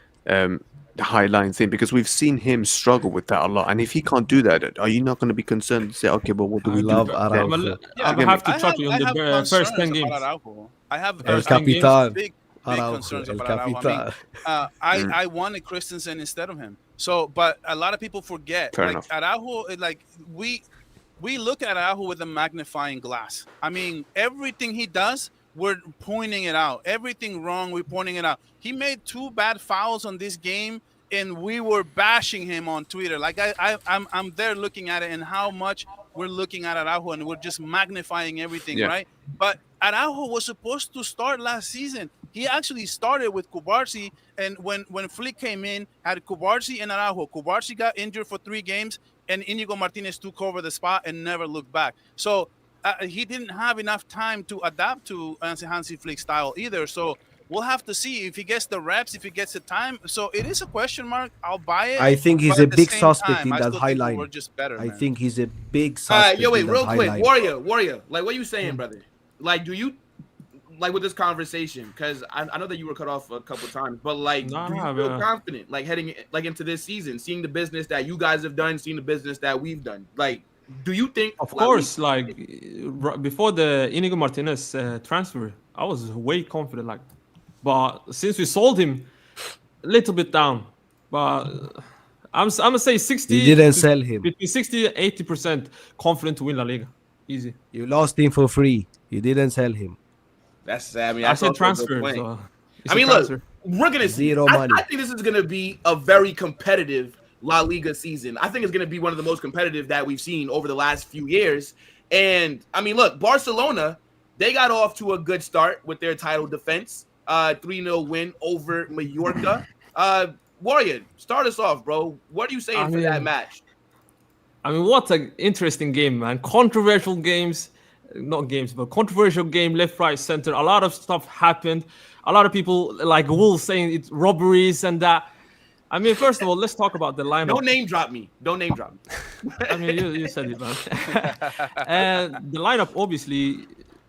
high line thing? Because we've seen him struggle with that a lot. And if he can't do that, are you not going to be concerned and say, okay, but what do we love do? Araujo. then? I have to I touch you on I have the first 10 concerns games. about Araujo. I have El First 10 games, Capitan. big Araujo, concerns El about Araujo. I mean, Capitan. I wanted Christensen instead of him. So, but a lot of people forget. Fair like enough. Araujo, we look at Araujo with a magnifying glass. I mean, everything he does, we're pointing it out. Everything wrong, we're pointing it out. He made 2 bad fouls on this game, and we were bashing him on Twitter. Like I'm there looking at it and how much we're looking at Araujo, and we're just magnifying everything, Yeah. right? But Araujo was supposed to start last season. He actually started with Cubarsí, and when Flick came in, had Cubarsí and Araujo. Cubarsí got injured for 3 games, and Inigo Martinez took over the spot and never looked back. So he didn't have enough time to adapt to Hansi Flick's style either. So we'll have to see if he gets the reps, if he gets the time. So it is a question mark. I'll buy it. I think he's but a at the big same suspect time, in I that still high think line. We're just better. I man. think he's a big All suspect. right, yo, wait, in that real high quick, line. Warrior. Like, what are you saying, brother? Like, do you like with this conversation? Because I know that you were cut off a couple times, but like, Nah, do you nah, feel man. confident, like heading like into this season, seeing the business that you guys have done, seeing the business that we've done? Like, do you think? Of like, course, before the Inigo Martinez transfer, I was way confident. Like, but since we sold him, a little bit down. But I'm gonna say 60. You didn't sell him. Between 60 and 80% confident to win La Liga. Easy. You lost him for free. You didn't sell him. That's I mean, I that's said also a good transfer. point. So it's I a mean, transfer. look, we're gonna see. Zero I money. think this is gonna be a very competitive La Liga season. I think it's gonna be one of the most competitive that we've seen over the last few years. And I mean, look, Barcelona, they got off to a good start with their title defense. 3-0 win over Mallorca. Warrior, start us off, bro. What are you saying for that match? I mean, what an interesting game, man. Controversial games, not games, but controversial game, left, right, center. A lot of stuff happened. A lot of people, like Will, saying it's robberies and that. I mean, first of all, let's talk about the lineup. Don't name drop me. Don't name drop me. I mean, you said it, man. And the lineup, obviously,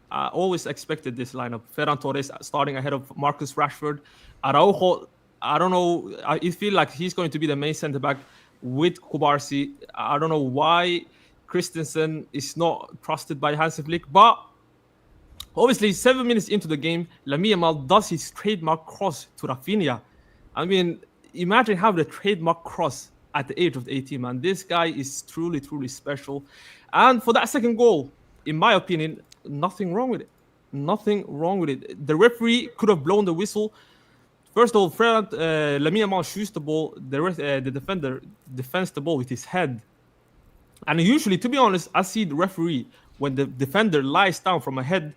I always expected this lineup. Ferran Torres starting ahead of Marcus Rashford. Araujo, I don't know. I feel like he's going to be the main centre back with Cubarsí. I don't know why Christensen is not trusted by Hansi Flick, but obviously 7 minutes into the game, Lamine Yamal does his trademark cross to Rafinha. I mean, imagine having a trademark cross at the age of 18, man. This guy is truly, truly special. And for that second goal, in my opinion, nothing wrong with it. Nothing wrong with it. The referee could have blown the whistle. First of all, Lamine Yamal shoots the ball. The defender defends the ball with his head. And usually, to be honest, I see the referee, when the defender lies down from a head,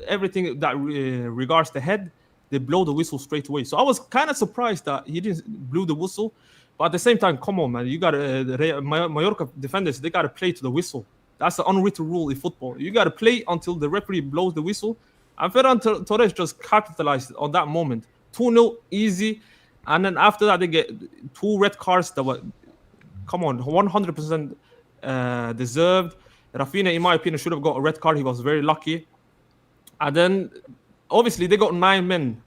everything that regards the head, they blow the whistle straight away. So I was kind of surprised that he didn't blow the whistle. But at the same time, come on, man. You got Mallorca defenders, they got to play to the whistle. That's the unwritten rule in football. You got to play until the referee blows the whistle. And Ferran Torres just capitalized on that moment. 2-0, easy. And then after that, they get 2 red cards that were, 100% deserved. Rafinha, in my opinion, should have got a red card. He was very lucky. And then, obviously, they got 9 men.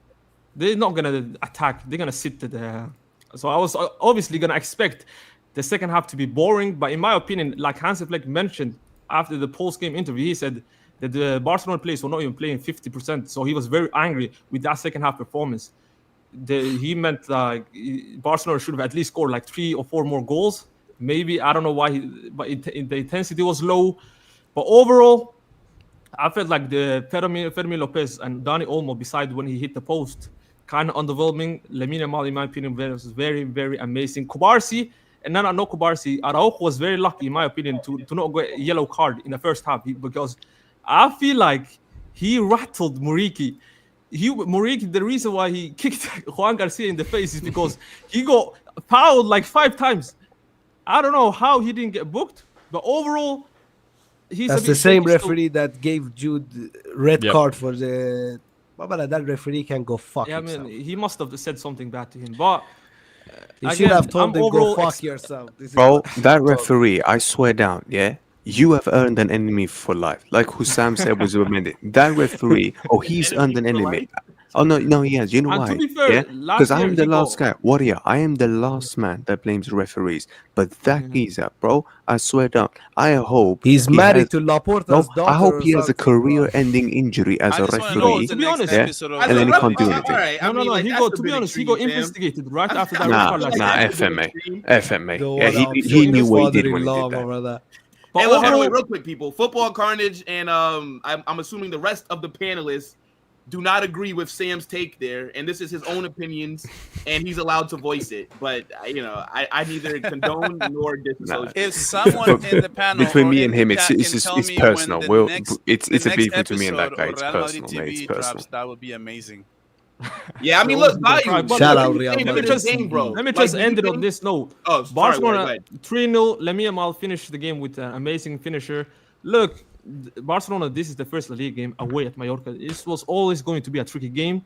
They're not going to attack. They're going to sit there. So I was obviously going to expect the second half to be boring. But in my opinion, like Hansi Flick mentioned after the post-game interview, he said that the Barcelona players were not even playing 50%. So he was very angry with that second half performance. He meant Barcelona should have at least scored like 3 or 4 more goals. Maybe, I don't know why, but the intensity was low. But overall, I felt like the Fermin Lopez and Dani Olmo, besides when he hit the post, kind of underwhelming. Lamine Yamal, in my opinion, was very, very amazing. Kubarsi, and then I know Kubarsi, Araujo was very lucky, in my opinion, to not get a yellow card in the first half, because I feel like he rattled Muriqi. Muriqi, the reason why he kicked Juan Garcia in the face is because he got fouled like 5 times. I don't know how he didn't get booked, but overall, that's the same referee that gave Jude red card for the. That referee can go fuck himself. I mean, he must have said something bad to him, but you should have told him go fuck yourself. Bro, that referee, I swear down, yeah. You have earned an enemy for life, like Hussam said was recommended. That referee, he's earned an enemy. Oh no, he has. You know why? To be fair, yeah, because I am the last guy. Warrior, I am the last man that blames referees. But that geezer, bro, I swear down. I hope he's married to Laporta's daughter. I hope he has a career-ending injury as a referee. To be honest, and then he can't do anything. No. To be honest, he got investigated right after that. FMA. Yeah, he knew what he did when he did that. Hey, wait, real quick, people. Football Carnage, and I'm assuming the rest of the panelists do not agree with Sam's take there, and this is his own opinions, and he's allowed to voice it. But I neither condone nor disassociate. If someone in the panel between me and him, it's personal. It's a beef between between me and that guy. It's personal, mate. It's personal. That would be amazing. Yeah, I mean, look, value. Shout out Real Madrid. Let me just end it on this note. Barcelona 3-0. Lamine Yamal finished the game with an amazing finisher. Look, Barcelona, this is the first La Liga game away at Mallorca. This was always going to be a tricky game.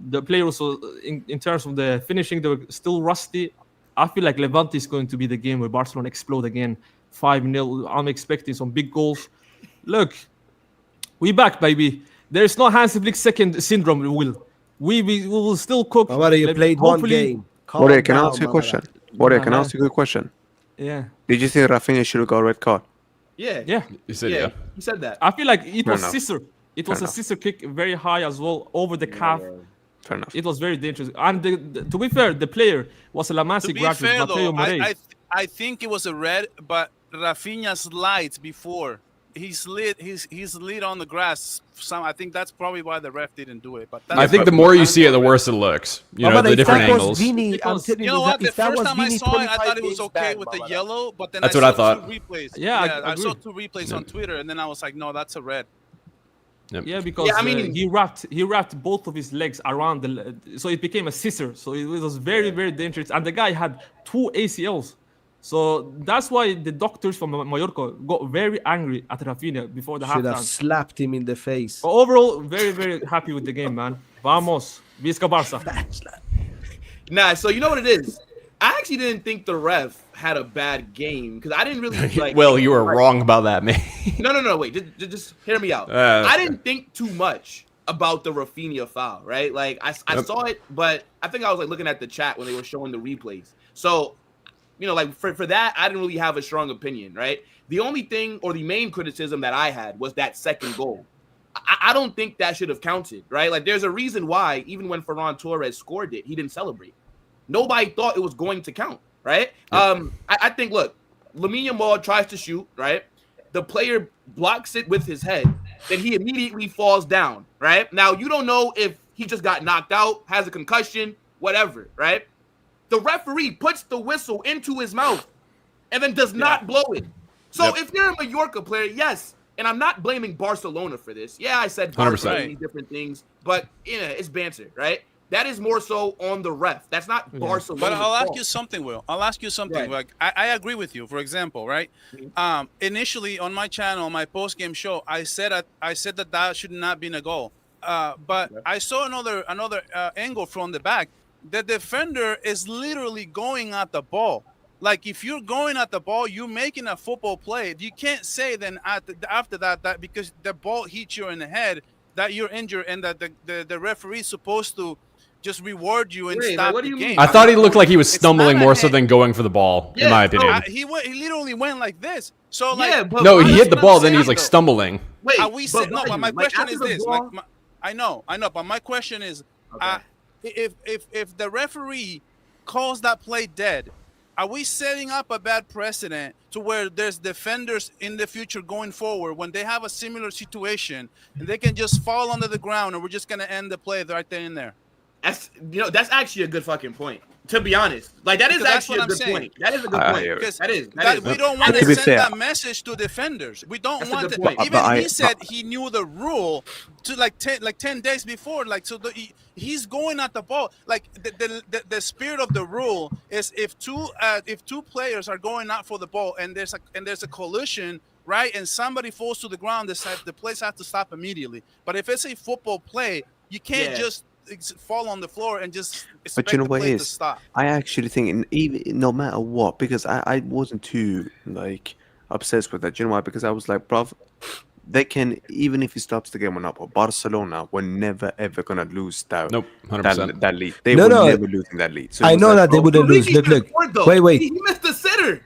The players, in terms of the finishing, they were still rusty. I feel like Levante is going to be the game where Barcelona explode again. 5-0. I'm expecting some big goals. Look, we back, baby. There's no Hansi Flick second syndrome, Will. We will still cook. You played one game. Warrior, can I ask you a question? Warrior, can I ask you a question? Yeah. Did you think Rafinha should have got a red card? Yeah. You said yeah. He said that. I feel like it was enough. scissor. It was Fair a scissor kick, very high as well, over the calf. Fair enough. It was very dangerous. And to be fair, the player was a La Masia To be graduate, fair, Mateo though, Morey. I think it was a red, but Rafinha slides before. He slid on the grass. I think that's probably why the ref didn't do it. But I think the more you see it, the worse it looks. The different angles. You know what? The first time I saw it, I thought it was okay with the yellow, but then That's I what I saw thought. 2 replays. Yeah, I saw 2 replays on Twitter, and then I was like, no, that's a red. Yeah, because he wrapped both of his legs around so it became a scissor. So it was very, very dangerous. And the guy had 2 ACLs. So that's why the doctors from Mallorca got very angry at Rafinha before the halftime. Should have slapped him in the face. But overall, very, very happy with the game, man. Vamos. Visca Barça. Nah, so you know what it is? I actually didn't think the ref had a bad game because I didn't really like. Well, you were wrong about that, man. No. Wait, just hear me out. I didn't think too much about the Rafinha foul, right? Like I saw it, but I think I was like looking at the chat when they were showing the replays. So, like for that, I didn't really have a strong opinion, right? The only thing or the main criticism that I had was that second goal. I don't think that should have counted, right? Like there's a reason why even when Ferran Torres scored it, he didn't celebrate. Nobody thought it was going to count, right? Yeah. I think, look, Lamine Yamal tries to shoot, right? The player blocks it with his head. Then he immediately falls down, right? Now, you don't know if he just got knocked out, has a concussion, whatever, right? The referee puts the whistle into his mouth and then does not blow it. So if you're a Mallorca player, yes, and I'm not blaming Barcelona for this. Yeah, I said Barcelona, different things, but it's banter, right? That is more so on the ref. That's not Barcelona. But I'll ask you something, Will. I'll ask you something. Right. Like I agree with you. For example, right? Initially on my channel, my post-game show, I said that should not be a goal. But I saw another angle from the back. The defender is literally going at the ball. Like if you're going at the ball, you're making a football play. You can't say then after that because the ball hits you in the head that you're injured and that the referee is supposed to just reward you and stop the game. I thought he looked like he was stumbling more so than going for the ball, in my opinion. He literally went like this. So no, he hit the ball, then he's like stumbling. Wait, but my question is this. I know, but my question is, if the referee calls that play dead, are we setting up a bad precedent to where there's defenders in the future going forward when they have a similar situation and they can just fall onto the ground and we're just going to end the play right there and there? That's actually a good fucking point. To be honest, like that is actually a good point. That is a good point. That is. We don't want to send that message to defenders. We don't want to. Even he said he knew the rule to like 10 days before. Like so, he's going at the ball. Like the spirit of the rule is if two players are going out for the ball and there's a collision, right, and somebody falls to the ground, the place has to stop immediately. But if it's a football play, you can't just fall on the floor and just expect but you know the what play it to is? stop. I actually think, even no matter what, because I wasn't too like obsessed with that. You know why? Because I was like, bruv, they can, even if he stops the game or not, but Barcelona were never ever gonna lose that. Nope, 100%. That lead. They were never losing that lead. So I know that they wouldn't lose. Look. Wait. He missed the sitter.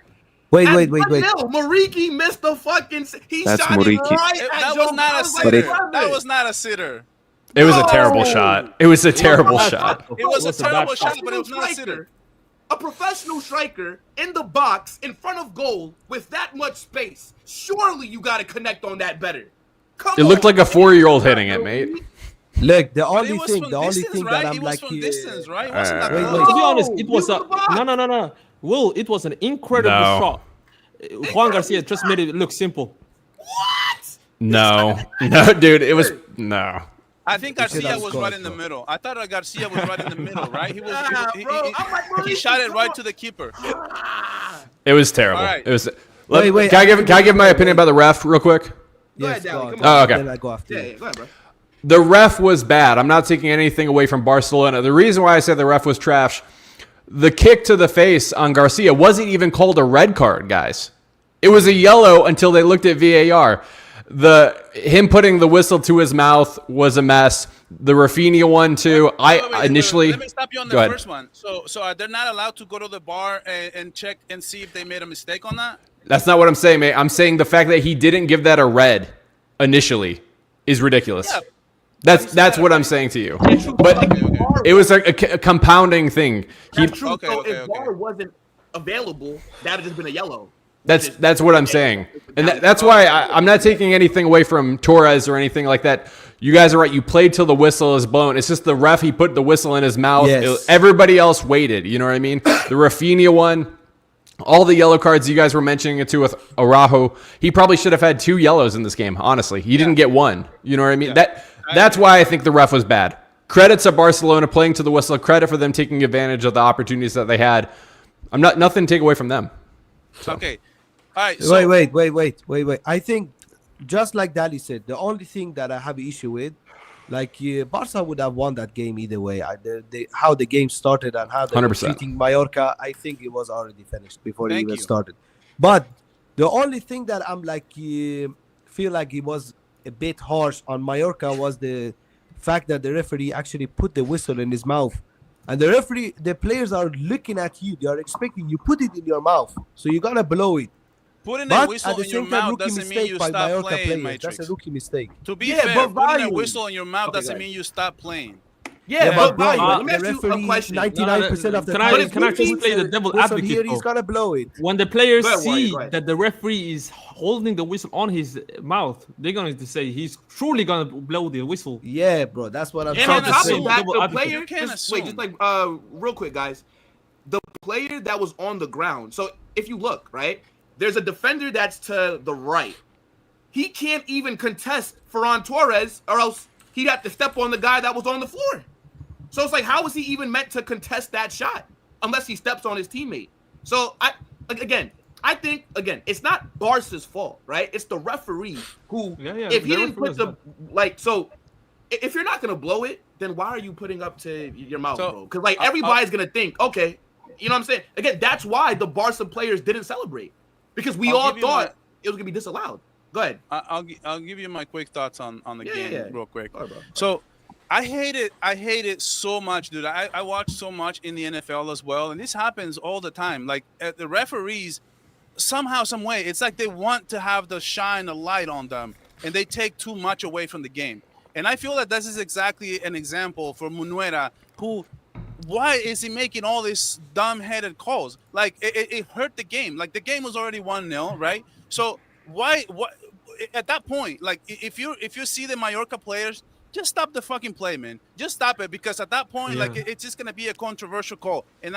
Wait. Mariki missed the fucking. He That's shot Mariki. it right. That was not a sitter. That was not a sitter. It was a terrible shot. It was a terrible shot. It was a terrible shot, but it was not a sitter. A professional striker in the box in front of goal with that much space. Surely you got to connect on that better. It looked like a 4-year-old hitting it, mate. Look, the only thing right? that I'm It was like, from distance, right? It wait. To be honest, it was a no. Will, it was an incredible shot. Juan Garcia just made it look simple. What? No, dude, it was no. I think Garcia was right in the middle. I thought Garcia was right in the middle, right? He shot it right to the keeper. It was terrible. All right. It was. Wait, Can I give my opinion about the ref real quick? Yes, Go ahead, go on. Oh, okay. Then I go after you. Go ahead, bro. The ref was bad. I'm not taking anything away from Barcelona. The reason why I said the ref was trash, the kick to the face on Garcia wasn't even called a red card, guys. It was a yellow until they looked at VAR. Him putting the whistle to his mouth was a mess. The Rafinha one too. Initially. Let me stop you on the first one. So are they not allowed to go to the bar and check and see if they made a mistake on that? That's not what I'm saying, mate. I'm saying the fact that he didn't give that a red initially is ridiculous. Yeah. That's what I'm saying to you. But it was a compounding thing. That's true. So if VAR wasn't available, that would have just been a yellow. That's what I'm saying. And that's why I'm not taking anything away from Torres or anything like that. You guys are right. You played till the whistle is blown. It's just the ref, he put the whistle in his mouth. Yes. Everybody else waited. You know what I mean? The Rafinha one, all the yellow cards you guys were mentioning it too with Araujo. He probably should have had 2 yellows in this game, honestly. He didn't get 1. You know what I mean? That's why I think the ref was bad. Credit to Barcelona playing to the whistle. Credit for them taking advantage of the opportunities that they had. Nothing to take away from them. So. Okay. All right. So Wait. I think, just like Dali said, the only thing that I have issue with, like Barca would have won that game either way. How the game started and how they were 100%. treating Mallorca, I think it was already finished before it even started. But the only thing that I'm like feel like it was a bit harsh on Mallorca was the fact that the referee actually put the whistle in his mouth. And the players are looking at you. They are expecting you put it in your mouth. So you gotta blow it. Putting a whistle in your mouth doesn't mean you stop playing, That's a rookie mistake. To be fair, putting a whistle in your mouth doesn't mean you stop playing. But let me ask you a question. 99% of the time, can I just play the devil advocate? Here, he's gonna blow it. When the players see that the referee is holding the whistle on his mouth, they're going to say he's surely going to blow the whistle. Yeah, bro, that's what I'm trying to say. say. The player, just like real quick, guys. The player that was on the ground. So if you look, right, there's a defender that's to the right. He can't even contest Ferran Torres, or else he'd have to step on the guy that was on the floor. So it's like, how is he even meant to contest that shot unless he steps on his teammate? So I think it's not Barca's fault, right? It's the referee who, if he didn't put the so if you're not gonna blow it, then why are you putting up to your mouth, bro? Because like everybody's gonna think, okay, you know what I'm saying? Again, that's why the Barca players didn't celebrate, because we all thought it was gonna be disallowed. Go ahead. I'll give you my quick thoughts on the game real quick. So I hate it so much, dude. I watch so much in the NFL as well, and this happens all the time. Like the referees, somehow, some way, it's like they want to have the shine a light on them, and they take too much away from the game. And I feel that this is exactly an example for Munuera, who, why is he making all these dumb-headed calls? Like it hurt the game. Like the game was already 1-0, right? So why at that point, like if you see the Mallorca players, just stop the fucking play, man. Just stop it, because at that point, like it's just gonna be a controversial call, and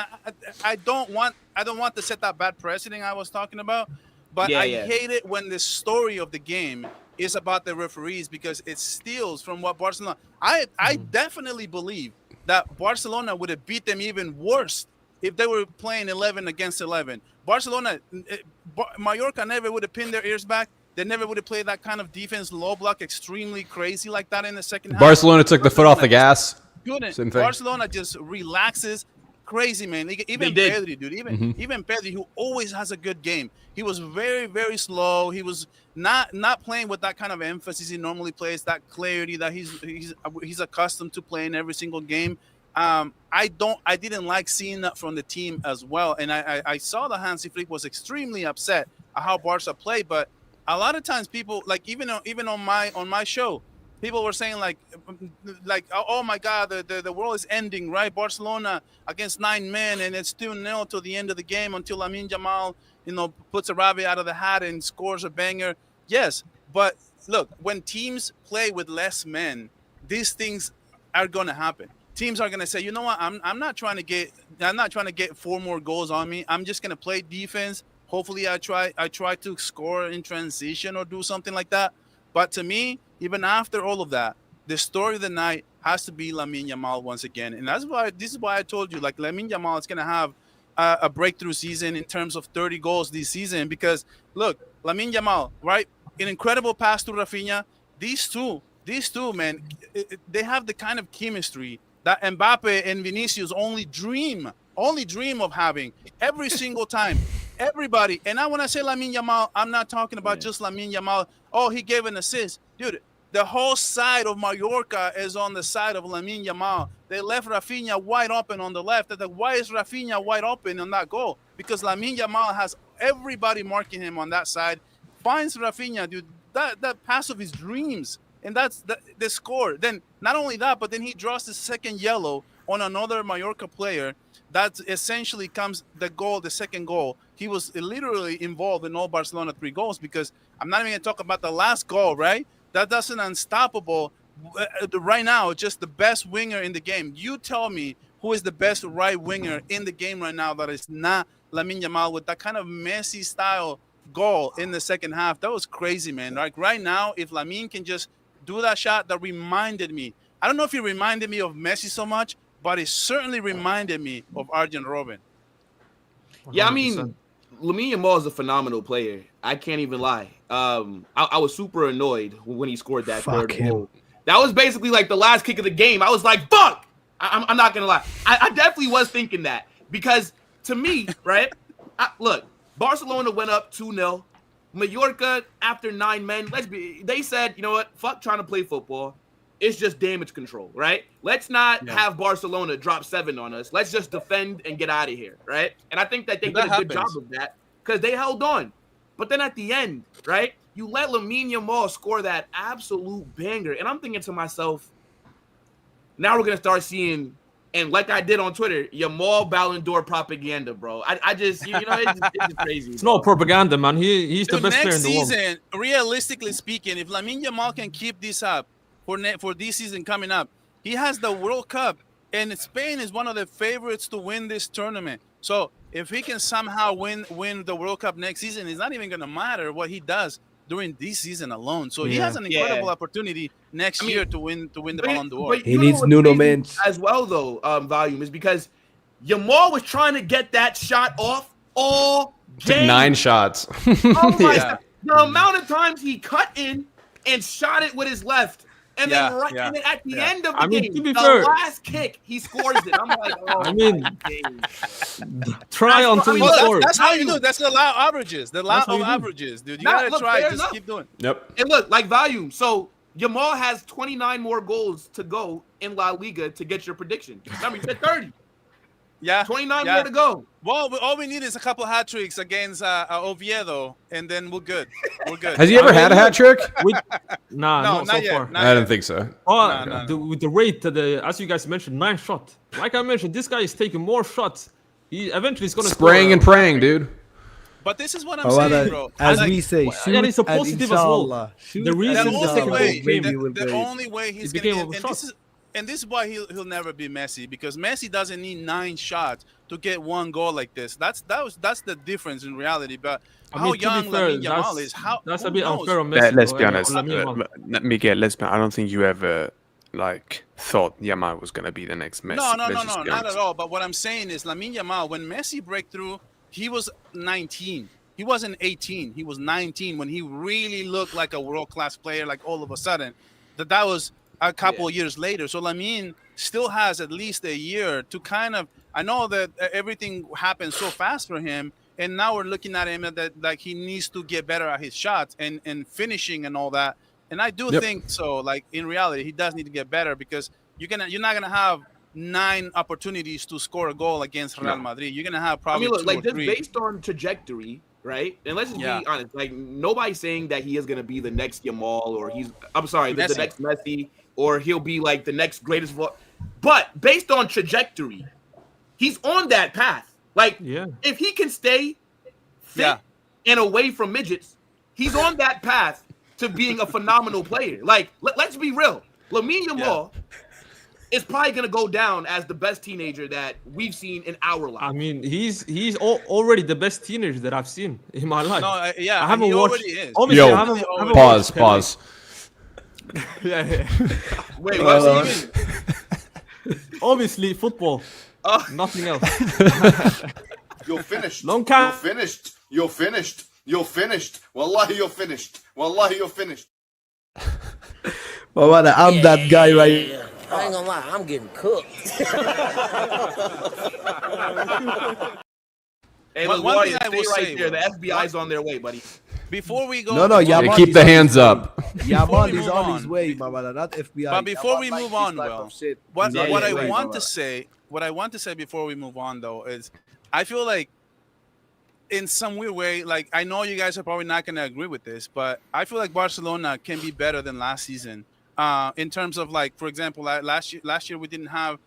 I don't want to set that bad precedent I was talking about. But I hate it when the story of the game is about the referees, because it steals from what Barcelona. I definitely believe that Barcelona would have beat them even worse if they were playing 11 against 11. Mallorca never would have pinned their ears back. They never would have played that kind of defense, low block, extremely crazy like that in the second half. Barcelona took the foot off the gas. Same thing. Barcelona just relaxes. Crazy, man. Even Pedri, dude. Even Pedri, who always has a good game. He was very, very slow. He was not playing with that kind of emphasis he normally plays, that clarity that he's accustomed to playing every single game. I didn't like seeing that from the team as well. And I saw that Hansi Flick was extremely upset at how Barca played, but a lot of times people, like even on my show, people were saying like, oh my God, the world is ending, right? Barcelona against 9 men, and it's 2-0 till the end of the game until Lamine Yamal, puts a rabbit out of the hat and scores a banger. Yes, but look, when teams play with less men, these things are gonna happen. Teams are gonna say, you know what, I'm not trying to get 4 more goals on me. I'm just gonna play defense. Hopefully, I try to score in transition or do something like that. But to me, even after all of that, the story of the night has to be Lamine Yamal once again. And this is why I told you, like, Lamine Yamal is going to have a breakthrough season in terms of 30 goals this season. Because, look, Lamine Yamal, right? An incredible pass to Rafinha. These two, man, they have the kind of chemistry that Mbappé and Vinicius only dream of having every single time. Everybody, and when I say Lamine Yamal, I'm not talking about just Lamine Yamal. Oh, he gave an assist. Dude, the whole side of Mallorca is on the side of Lamine Yamal. They left Rafinha wide open on the left. They're like, why is Rafinha wide open on that goal? Because Lamine Yamal has everybody marking him on that side. Finds Rafinha, dude, that pass of his dreams. And that's the score. Then, not only that, but then he draws the second yellow on another Mallorca player. That essentially comes the second goal. He was literally involved in all Barcelona 3 goals, because I'm not even going to talk about the last goal, right? That's an unstoppable, right now, just the best winger in the game. You tell me who is the best right winger in the game right now that is not Lamine Yamal, with that kind of Messi style goal in the second half. That was crazy, man. Like right now, if Lamine can just do that shot, that reminded me. I don't know if it reminded me of Messi so much, but it certainly reminded me of Arjen Robben. Yeah, I mean, Lamine Yamal is a phenomenal player. I can't even lie. I was super annoyed when he scored that third goal. That was basically like the last kick of the game. I was like, fuck! I'm not going to lie. I definitely was thinking that, because to me, right, look, Barcelona went up 2-0. Mallorca, after 9 men, they said, you know what, fuck trying to play football. It's just damage control, right? Let's not have Barcelona drop 7 on us. Let's just defend and get out of here, right? And I think that they did a good job of that, because they held on. But then at the end, right, you let Lamine Yamal score that absolute banger. And I'm thinking to myself, now we're going to start seeing, and like I did on Twitter, Yamal Ballon d'Or propaganda, bro. I just, it's just crazy. It's not propaganda, man. He's the best player in the world. Next season, realistically speaking, if Lamine Yamal can keep this up, for this season coming up, he has the World Cup, and Spain is one of the favorites to win this tournament. So if he can somehow win the World Cup next season, it's not even going to matter what he does during this season alone. So he Yeah. has an incredible Yeah. opportunity next year to win the But- Ballon d'Or. but He you know needs what's Nuno crazy Mendes. as well, though. Volume is because Yamal was trying to get that shot off all Took game. 9 shots. Oh my! Yeah. The amount of times he cut in and shot it with his left, and Yeah, then yeah, and then at the yeah. end of the I mean, game, to be the fair- last kick, he scores it. I'm like, oh I mean, my days. Try That's until what- you well, score. That's how you Value. do. That's the law of averages. The law That's how of you do. averages, dude. You Nah, gotta look, try. fair Just enough. keep doing. Yep. And look, like volume. So Yamal has 29 more goals to go in La Liga to get your prediction. Remember, you said 30. Yeah. 29 yeah. more to go. Well, all we need is a couple hat tricks against Oviedo, and then we're good. We're good. Has he ever had a hat trick? Nah, No, not so not yet. far. Not I yet. don't think so. Oh, No, with the rate, as you guys mentioned, 9 shots. Like I mentioned, this guy is taking more shots. He eventually is gonna Spraying score. and praying, dude. But this is what I'm saying, bro. As Like, we say, shoot and it's a and positive as well. inshallah. Shoot The and reason the the only second way, goal maybe came- we'll the get it. only way he's It became gonna, a and shot. this is why he'll never be Messi, because Messi doesn't need 9 shots to get 1 goal like this. That's the difference in reality. But I how mean, to be young fair, Lamine Yamal is, how that's who a bit knows? unfair on Messi. Let's though, be and honest, on Lamine Yamal. Miguel. Let's be. I don't think you ever like thought Yamal was gonna be the next Messi. No, Let's just be not honest. at all. But what I'm saying is, Lamine Yamal, when Messi break through, he was 19. He wasn't 18. He was 19 when he really looked like a world-class player. Like all of a sudden, that was a couple years later. So Lamine still has at least a year to kind of. I know that everything happened so fast for him, and now we're looking at him that like he needs to get better at his shots and finishing and all that. And I do Yep. think so. Like in reality, he does need to get better because you're not gonna have 9 opportunities to score a goal against Real Madrid. You're gonna have I probably mean, look, 2 like or just 3. based on trajectory, right? And let's just Yeah. be honest. Like nobody's saying that he is gonna be the next Yamal or I'm sorry, the Messi. next Messi or he'll be like the next greatest. But based on trajectory, he's on that path. Like Yeah. if he can stay fit Yeah. and away from midgets, he's on that path to being a phenomenal player. Like let's be real, Lamine Yamal is probably gonna go down as the best teenager that we've seen in our life. I mean, he's already the best teenager that I've seen in my life. No, yeah, I haven't he watched. already is. Obviously, Yo, I haven't Pause. watched Pele. Pause. Yeah. Wait, what's even? Obviously, football. Nothing else. You're finished. Long time. You're finished. You're finished. You're finished. Wallahi, you're finished. Wallahi, you're finished. Well, I'm that guy right. I ain't gonna lie, I'm getting cooked. Hey, One look, thing Warriors, I stay will right say, there. bro. The FBI's on their way, buddy. Before we go, No, Yeah, Yamal keep is the on hands his way. up. Yamal we is move on on, his way, my brother, not FBI. But before Yamal we like move this on, type Will, of shit. what He's on I his way, want my to say, what I want to say before we move on though is, I feel like, in some weird way, like I know you guys are probably not going to agree with this, but I feel like Barcelona can be better than last season. In terms of like, for example, last year we didn't have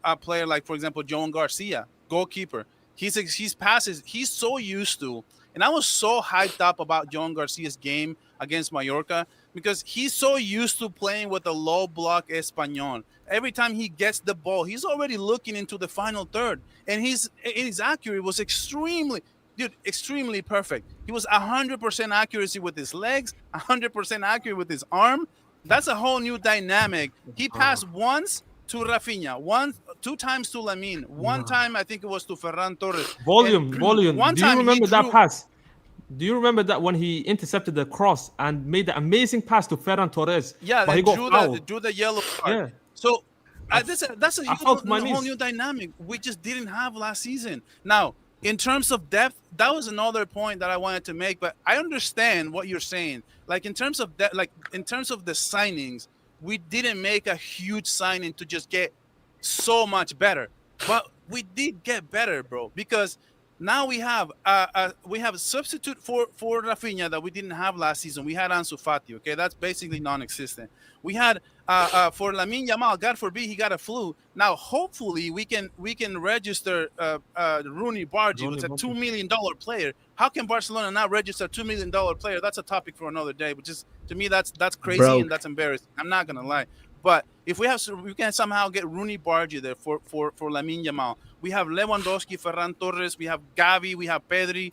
a player like, for example, Joan Garcia, goalkeeper. He's passes. He's so used to, and I was so hyped up about Joan Garcia's game against Mallorca because he's so used to playing with a low block Espanyol. Every time he gets the ball, he's already looking into the final third, and his accuracy was extremely perfect. He was 100% accuracy with his legs, 100% accurate with his arm. That's a whole new dynamic. He passed once to Rafinha, 2 times to Lamine, 1 time I think it was to Ferran Torres. Volume. One Do you time he remember that drew- pass? Do you remember that when he intercepted the cross and made the amazing pass to Ferran Torres? Yeah, but they he got drew fouled. the yellow card. Yeah. So that's a I felt my whole knees. new dynamic we just didn't have last season. Now, in terms of depth, that was another point that I wanted to make. But I understand what you're saying. Like in terms of that, like in terms of the signings, we didn't make a huge signing to just get so much better, but we did get better, bro, because now we have a substitute for Rafinha that we didn't have last season. We had Ansu Fati, okay? That's basically non-existent. We had for Lamine Yamal, God forbid he got a flu. Now, hopefully, we can register Rooney Bargi, who's a $2 million player. How can Barcelona not register a $2 million player? That's a topic for another day, which is, to me, that's crazy and that's embarrassing. I'm not going to lie. But if we can somehow get Rooney Bargi there for Lamine Yamal. We have Lewandowski, Ferran Torres, we have Gavi, we have Pedri.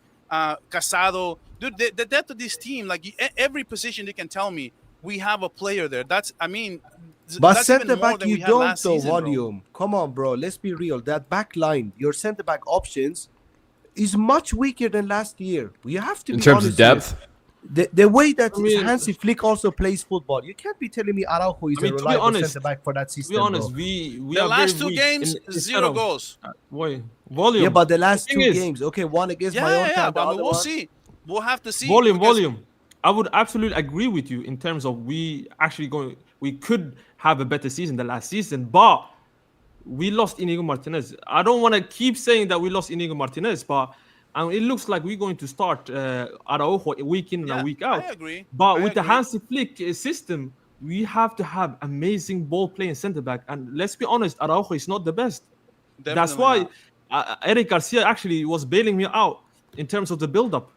Casado. Dude, the depth of this team, like every position, they can tell me we have a player there. But that's center even more back, than you we had don't last though. season, bro. Volume. Come on, bro. Let's be real. That back line, your center back options, is much weaker than last year. You have to In be terms honest of depth, The way that I mean- Hansi Flick also plays football, you can't be telling me Araujo is I mean, a to be reliable honest- center back for that To system. be honest, bro. we The are last very two weak games, instead 0 of- goals. Wait, volume. Yeah, but the last thing two is- games, okay, one against Yeah, Mallorca, yeah, and the but other we'll one. see. We'll have to see. volume, because- volume. I would absolutely agree with you in terms of we could have a better season than last season, but we lost Inigo Martinez. I don't want to keep saying that we lost Inigo Martinez, but it looks like we're going to start Araujo week in Yeah, and week out. I agree. But I with the agree. Hansi Flick system, we have to have amazing ball playing center back. And let's be honest, Araujo is not the best. That's Definitely why not. Eric Garcia actually was bailing me out in terms of the build-up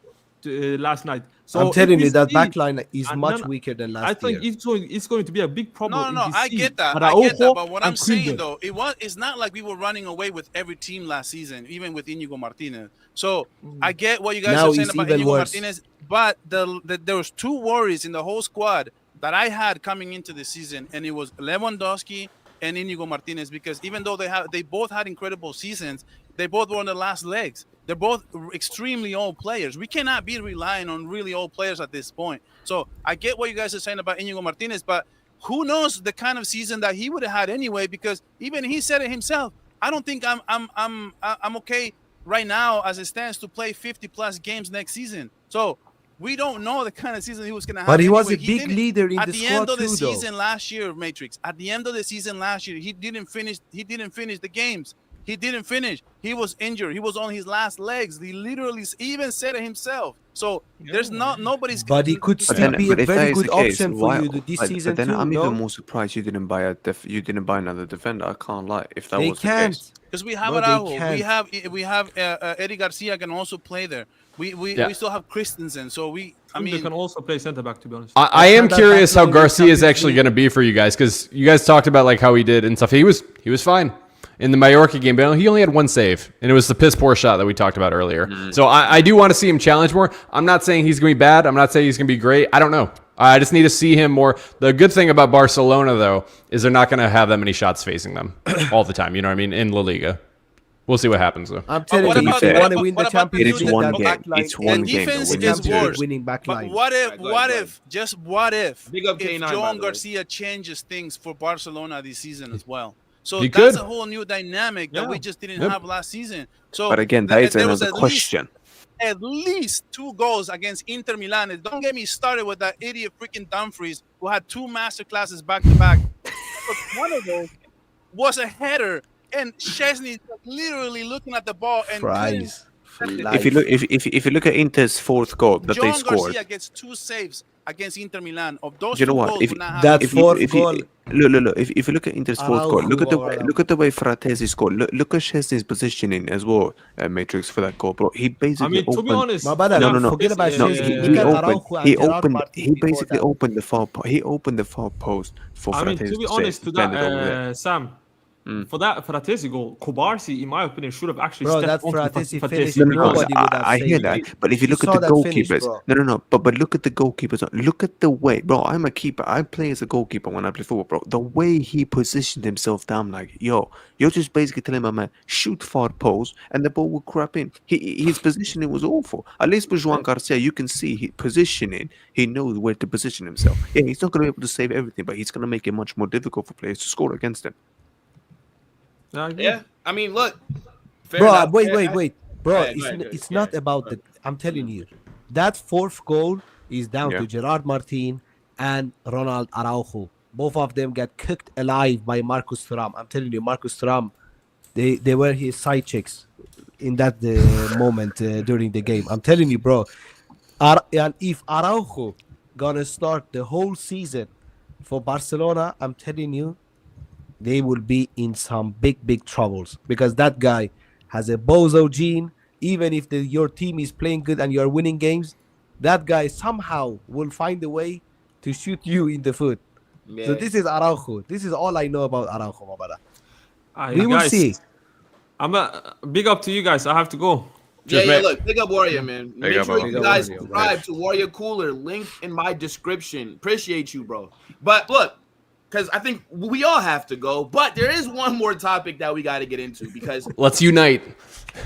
last night. So I'm if telling we you that see- back line is and much then weaker than I last think year. it's going to be a big problem. No, if we I see get that. Araujo But what I'm and saying Krüger. though, it's not like we were running away with every team last season, even with Inigo Martinez. So I get what you guys Now are saying it's about even Inigo worse. Martinez, but there was two worries in the whole squad that I had coming into the season, and it was Lewandowski and Inigo Martinez, because even though they both had incredible seasons, they both were on the last legs. They're both extremely old players. We cannot be relying on really old players at this point. So I get what you guys are saying about Inigo Martinez, but who knows the kind of season that he would have had anyway? Because even he said it himself. I don't think I'm okay right now as it stands to play 50+ games next season. So we don't know the kind of season he was going to have. But he was anyway. a big didn't- leader in at the the squad end of the too, though. season last year, Matrix. At the end of the season last year, he didn't finish the games. He didn't finish. He was injured. He was on his last legs. He literally even said it himself. So there's nobody's. But he could But still then, be a but if that very is the good case, option why? for you this but season then too. I'm no? even more surprised you didn't buy another defender. I can't lie. If that They was the can't. case, Because we have No, they Araujo, we have Eddie Garcia can also play there. We still have Christensen. So I Krüger mean, can also play center back, to be honest. I am that curious back how line in Garcia is Champions actually League. going to be for you guys, because you guys talked about like how he did and stuff. He was fine in the Mallorca game, but he only had one save, and it was the piss poor shot that we talked about earlier. So I do want to see him challenge more. I'm not saying he's going to be bad. I'm not saying he's going to be great. I don't know. I just need to see him more. The good thing about Barcelona, though, is they're not going to have that many shots facing them all the time. You know what I mean? In La Liga. We'll see what happens, though. I'm telling what you, about if you the- want to win what the about the Champions It is League, one that game. back line It's one the game. defense When is you do it. worse. winning back But line. what if what if Big up if K9, by Joan the way. Garcia changes things for Barcelona this season as well? So He that's could. a whole new dynamic that Yeah. we just didn't Yep. have last season. So But again, that is there was another question. At least 2 goals against Inter Milan. And don't get me started with that idiot freaking Dumfries who had 2 master classes back to back. One of those was a header, and Szczesny literally looking at the ball and Fries. If you look at Inter's fourth goal that they John scored, Garcia gets 2 saves against Inter Milan. Of those you know 2 what? goals, If would not that happen. fourth goal, look. If you look at Inter's fourth goal, Araujo, look at the way Fratesi scored. Look at Szczesny's positioning as well, Matrix, for that goal, bro. He basically I mean, to be opened. honest, my brother, No. forget about No, Szczesny. he Look at Araujo and Gerard opened. Martin He before basically that. opened the far. He opened the far post for I mean, Fratesi to be to honest, save. to Bend it over there. that, Sam, for that Fratesi goal, Kubarsi, in my opinion, should have actually Bro, stepped that onto Fratesi Fratesi finish, No, because- nobody would have I hear saved that, it. but if you You look saw at the that finish, goalkeepers, bro. no, but look at the goalkeepers. Look at the way, bro. I'm a keeper. I play as a goalkeeper when I play football, bro. The way he positioned himself down, like, you're just basically telling my man shoot far post, and the ball will crap in. His positioning was awful. At least with Joan Garcia, you can see his positioning. He knows where to position himself. Yeah, he's not gonna be able to save everything, but he's gonna make it much more difficult for players to score against him. I agree. Yeah, I mean, look, fair Bro, enough. wait, Yeah, bro. Go ahead, It's, go ahead, it's go not ahead. about the. I'm telling you, that fourth goal is down Yeah. to Gerard Martin and Ronald Araujo. Both of them got cooked alive by Marcus Thuram. I'm telling you, Marcus Thuram, they were his side chicks in that moment during the game. I'm telling you, bro. And if Araujo gonna start the whole season for Barcelona, I'm telling you, they will be in some big troubles, because that guy has a bozo gene. Even if your team is playing good and you're winning games, that guy somehow will find a way to shoot you in the foot. Yeah. So this is Araujo. This is all I know about Araujo, my brother. Aye, We will guys, see. I'm big up to you guys. I have to go. Yeah, look, big up Warrior, man. Make up, sure bro. you guys Warrior, subscribe to Warrior Cooler. Link in my description. Appreciate you, bro. But look, because I think we all have to go. But there is one more topic that we got to get into because Let's unite.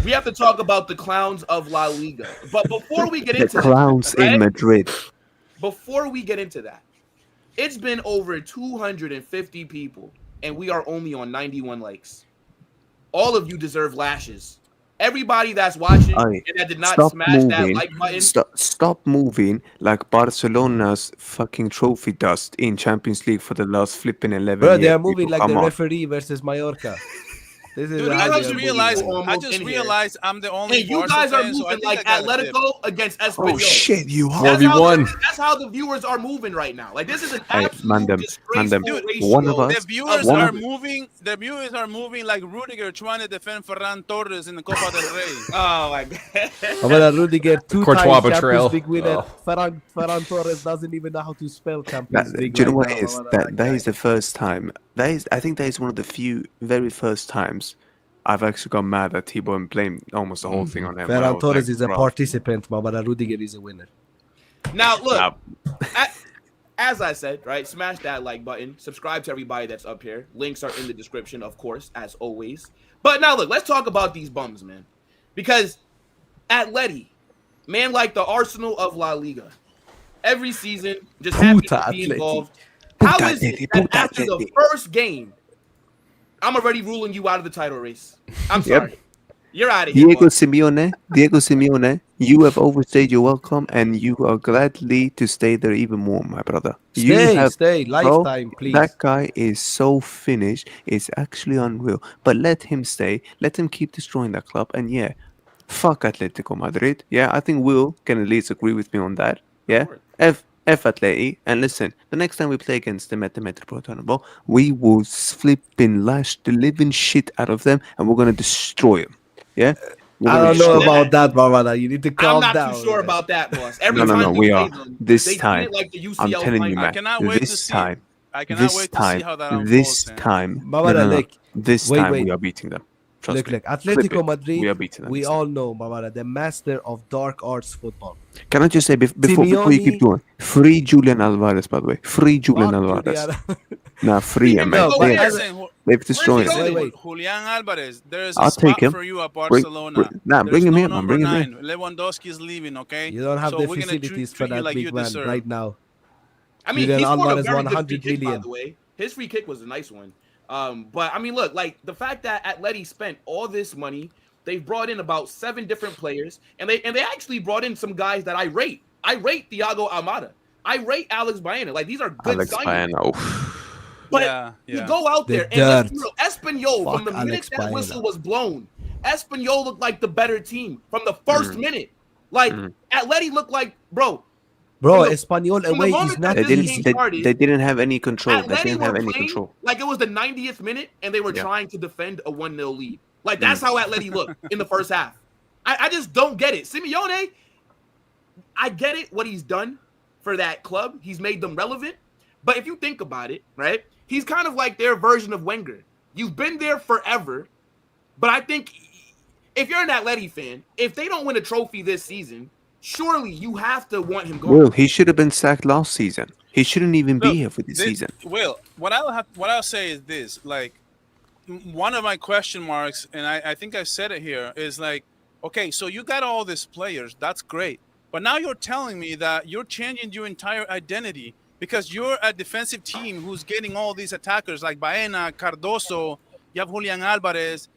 we have to talk about the clowns of La Liga. But before we get The into clowns that, in Madrid. before we get into that, it's been over 250 people, and we are only on 91 likes. All of you deserve lashes. Everybody that's watching Aye, and that did not stop smash that moving. like button. Stop moving like Barcelona's fucking trophy dust in Champions League for the last flipping 11 Bro, years. they are moving people. like Come the on. referee versus Mallorca. This is Dude, how I they just are realized. moving. almost I just in here. realized I'm the only. And you Barca guys are fan, so I moving think like I gotta dip. Atletico against Espanyol. Oh shit, you are. That's 4v1. that's how the viewers are moving right now. Like this is an Hey, absolute Mandem, disgraceful Mandem, ratio. one of us- The viewers one are of- moving. The viewers are moving like Rüdiger trying to defend Ferran Torres in the Copa del Rey. Oh my god. Mabala Rüdiger, Courtois two-time betrayal. Champions League winner. Oh. Ferran Torres doesn't even know how to spell Champions League. Do you know right what it now, is? Mabala, That guy. is the first time. I think that is one of the few, very first times I've actually got mad at Thibaut and blamed almost the whole thing on him. I Ferran was Torres like, is a bro. participant. Mabala Rüdiger is a winner. Now look, Nah. as I said, right? Smash that like button. Subscribe to everybody that's up here. Links are in the description, of course, as always. But now look, let's talk about these bums, man. Because Atleti, man, like the Arsenal of La Liga, every season just happy to Puta be Atleti. involved. Puta How is Atleti, it that puta after the Atleti. first game, I'm already ruling you out of the title race? I'm sorry. You're out of here. Diego boss. Simeone, you have overstayed your welcome, and you are gladly to stay there even more, my brother. Stay, Bro, lifetime, please. That guy is so finished. It's actually unreal. But let him stay. Let him keep destroying that club. And yeah, fuck Atletico Madrid. Yeah, I think Will can at least agree with me on that. Yeah, F Atleti. And listen, the next time we play against them at the Metropolitano, we will flipping lash the living shit out of them, and we're gonna destroy them. Yeah. We're I gonna don't know destroy them. about that, Mabala. You need to I'm calm not down. too sure man. about that, boss. Every No, time we they are. play them, This they treat time, it like the UCL I'm telling you, final. man. I cannot wait to This see. time, I cannot this wait to time, see how that unfolds. this man. time, Mabala, look, this wait, time wait. we are beating them. Trust Look, me. look. Flip Atletico it. Madrid, We are beating them. we this all time. know, Mabala, the master of dark arts football. Can I just say before you Simeone- keep going? Free Julian Alvarez, by the way. Free Julian Fuck Alvarez. Julian. Nah, free him, man. No, but They- as- Listen, They've destroyed Where's he it. going? Wait. Julian Alvarez, there's I'll a spot take him. for you at Barcelona. bring There's him no here, man. number Bring him 9. Lewandowski is leaving, okay? You don't have so the we're gonna facilities for treat you that like you big man deserve. right now. I mean, Julian he scored a Alvarez very good 100 free kick, by million. the way. His free kick was a nice one. But I mean, look, like the fact that Atleti spent all this money, they've brought in about 7 different players, and they actually brought in some guys that I rate. I rate Thiago Almada. I rate Alex Baena. Like these are good Alex signings. Baena. But Yeah. you go out The there and let's be dirt. real, Espanyol, from Fuck the minute Alex that Baena. whistle was blown, Espanyol looked like the better team from the first minute. Like Atleti looked like, bro. Bro, From the- Espanyol from the away moment is not that They this easy. game didn't. started, They didn't have any control. They Atleti didn't were have any playing control. like it was the 90th minute and they were Yeah. trying to defend a 1-0 lead. Like that's how Atleti looked in the first half. I just don't get it. Simeone, I get it what he's done for that club. He's made them relevant. But if you think about it, right? He's kind of like their version of Wenger. You've been there forever. But I think if you're an Atleti fan, if they don't win a trophy this season, surely you have to want him going. Well, he should have been sacked last season. He shouldn't even be Look, here for this season. Will, what I'll say is this: like, one of my question marks, and I think I said it here, is like, okay, so you got all these players, that's great, but now you're telling me that you're changing your entire identity because you're a defensive team who's getting all these attackers like Baena, Cardoso, you have Julian Alvarez.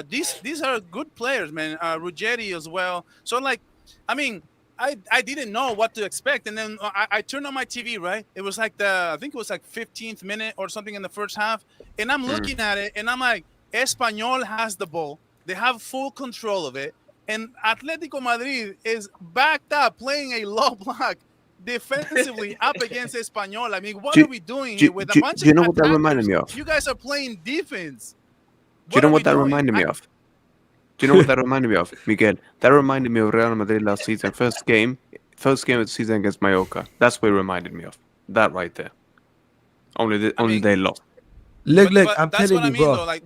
These are good players, man. Ruggeri as well. So like, I mean, I didn't know what to expect, and then I turned on my TV. Right, it was like I think it was like 15th minute or something in the first half, and I'm looking at it, and I'm like, Espanyol has the ball, they have full control of it, and Atletico Madrid is backed up playing a low block defensively up against Espanyol. I mean, what Do- are we doing do- here with do- a bunch do you of know what that attackers? reminded me of? You guys are playing defense. Do you know are what we that doing? reminded me of? Do you know what that reminded me of, Miguel? That reminded me of Real Madrid last season. First game of the season against Mallorca. That's what it reminded me of. That right there. Only mean, they lost. Look, But I'm that's telling what I you, mean, bro. though. Like,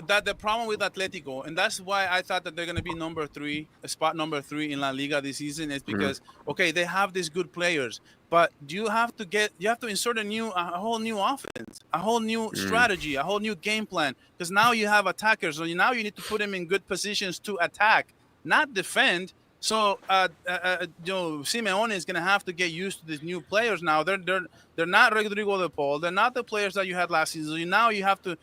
that the problem with Atletico, and that's why I thought that they're going to be spot number 3 in La Liga this season, is because okay, they have these good players, but you have to insert a whole new offense, a whole new strategy, a whole new game plan, because now you have attackers, so now you need to put them in good positions to attack, not defend. So Simeone is going to have to get used to these new players now. They're not Rodrigo de Paul. They're not the players that you had last season. So now you have to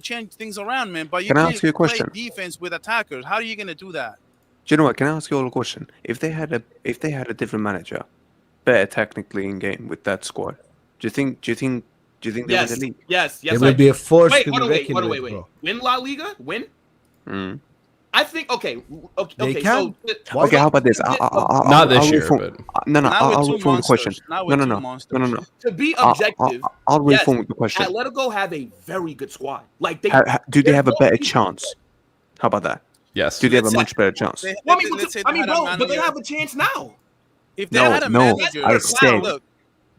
change things around, man. But you can't play defense with attackers. How are you going to do that? Do you know what? Can I ask you all a question? If they had a different manager, better technically in game with that squad, do you think they win the league? Yes. It will be a force to be reckoned wait. with. Win La Liga? Win? I think They can. Okay, how about this? Not this year, but I'll reform the question. No. To be objective, I'll reform the question. Atletico have a very good squad. Like Do they have a better chance? How about that? yes. Do they have a much better chance? But they have a chance now. If they had a manager, I said. look,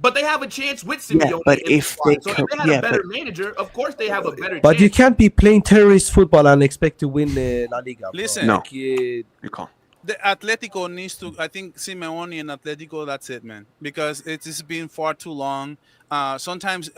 But they have a chance with Simeone. Yeah, but if they had a better manager, of course they have a better But chance. you can't be playing terrorist football and expect to win La Liga. Bro. Listen, No. Like, You can't. the Atletico needs to. I think Simeone and Atletico. That's it, man. Because it's been far too long. Sometimes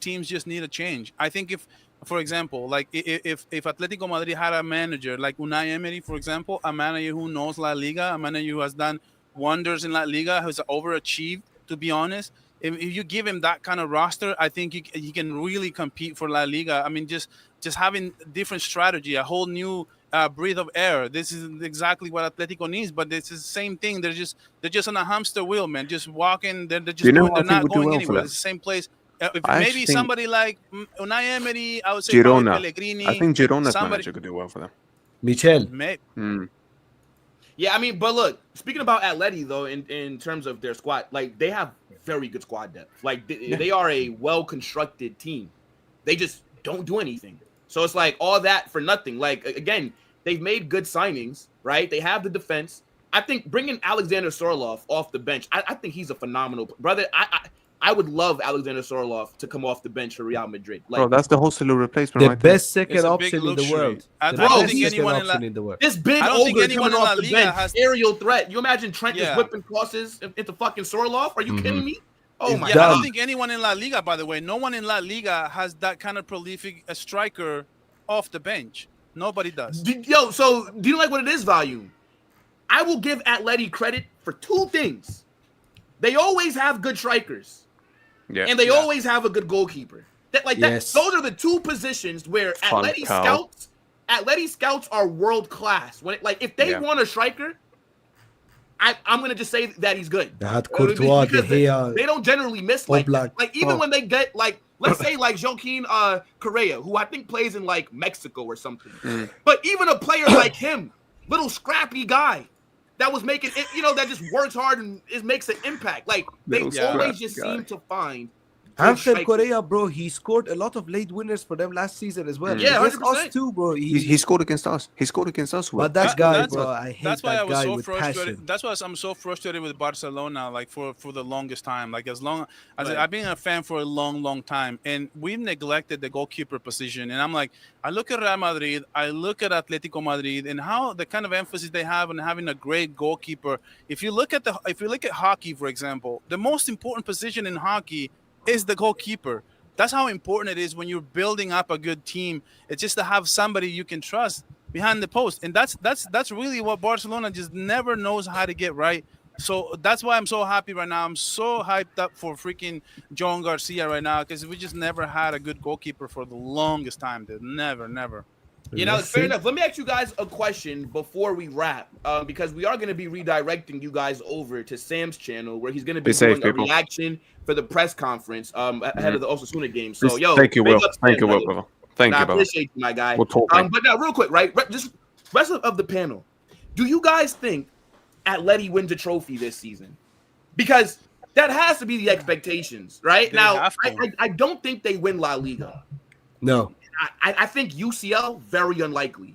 teams just need a change. I think if, for example, like if Atletico Madrid had a manager like Unai Emery, for example, a manager who knows La Liga, a manager who has done wonders in La Liga, who's overachieved. To be honest, if you give him that kind of roster, I think he can really compete for La Liga. I mean, just having different strategy, a whole new breath of air. This is exactly what Atletico needs. But it's the same thing. They're just on a hamster wheel, man. Just walking. They're just they're not going anywhere. It's the same place. Maybe somebody like Unai Emery, I would say Pellegrini. I think Girona's manager could do well for them. Michel. Yeah, I mean, but look, speaking about Atleti though, in terms of their squad, like they have very good squad depth. Like they are a well-constructed team. They just don't do anything. So it's like all that for nothing. Like again, they've made good signings, right? They have the defense. I think bringing Alexander Sorloth off the bench, I think he's a phenomenal brother. I would love Alexander Sorloth to come off the bench for Real Madrid. Like, bro, that's the Joselu replacement. The right best second It's a option big in the luxury. world. I The don't best think second anyone option in the world. this big I don't think ogre anyone coming in La off the Liga bench, has- aerial threat. You imagine Trent just Yeah. whipping crosses into fucking Sorloth? Are you kidding me? Oh my Yeah, I god! don't think anyone in La Liga, by the way, no one in La Liga has that kind of prolific striker off the bench. Nobody does. So do you like what it is, Volume? I will give Atleti credit for two things. They always have good strikers. Yeah. And they always have a good goalkeeper. Those are the two positions where Atleti scouts are world class. When if they want a striker, I'm gonna just say that he's good. That Courtois, Because De Gea, they don't generally miss like that. Oblak. Like even when they get let's say Joaquin Correa, who I think plays in like Mexico or something. But even a player like him, little scrappy guy, that was making it, that just works hard and it makes an impact. Like they always just seem to find. Angel Correa, bro, he scored a lot of late winners for them last season as well. Yeah, Against 100%. us too, bro. He scored against us. He scored against us. But that guy, That's bro, what- I hate That's why I that was guy so with frustrated. passion. That's why I'm so frustrated with Barcelona, like for the longest time. Like as long as I've been a fan for a long time, and we've neglected the goalkeeper position. And I'm like, I look at Real Madrid, I look at Atletico Madrid, and how the kind of emphasis they have on having a great goalkeeper. If you look at hockey, for example, the most important position in hockey is the goalkeeper. That's how important it is when you're building up a good team. It's just to have somebody you can trust behind the post, and that's really what Barcelona just never knows how to get right. So that's why I'm so happy right now. I'm so hyped up for freaking John Garcia right now because we just never had a good goalkeeper for the longest time, dude. Never. It's fair enough. Let me ask you guys a question before we wrap, because we are going to be redirecting you guys over to Sam's channel where he's going to be doing a reaction for the press conference ahead of the Osasuna game. So, thank you, Will. Thank you, Will, brother. Thank you, I brother. appreciate you, my guy. We'll talk. But now, real quick, right? Just rest of the panel. Do you guys think Atleti wins a trophy this season? Because that has to be the expectations, right? They now, have to. I don't think they win La Liga. No. I think UCL, very unlikely.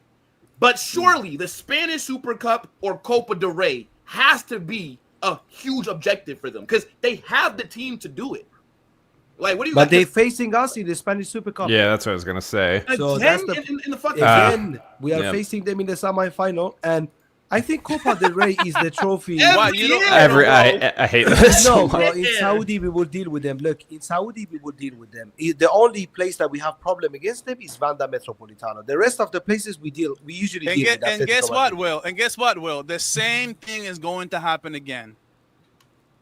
But surely the Spanish Super Cup or Copa del Rey has to be a huge objective for them because they have the team to do it. Like, what do you? But they're facing us in the Spanish Super Cup. Yeah, that's what I was gonna say. So again that's in the fucking again, we are yeah. facing them in the semi-final, and I think Copa del Rey is the trophy. Every you don't- year, I hate this so No, much. bro, in Saudi we will deal with them. Look, in Saudi we will deal with them. The only place that we have problem against them is Vanda Metropolitano. The rest of the places we usually deal with. And Atletico guess what, Madrid. Will? And guess what, Will? The same thing is going to happen again.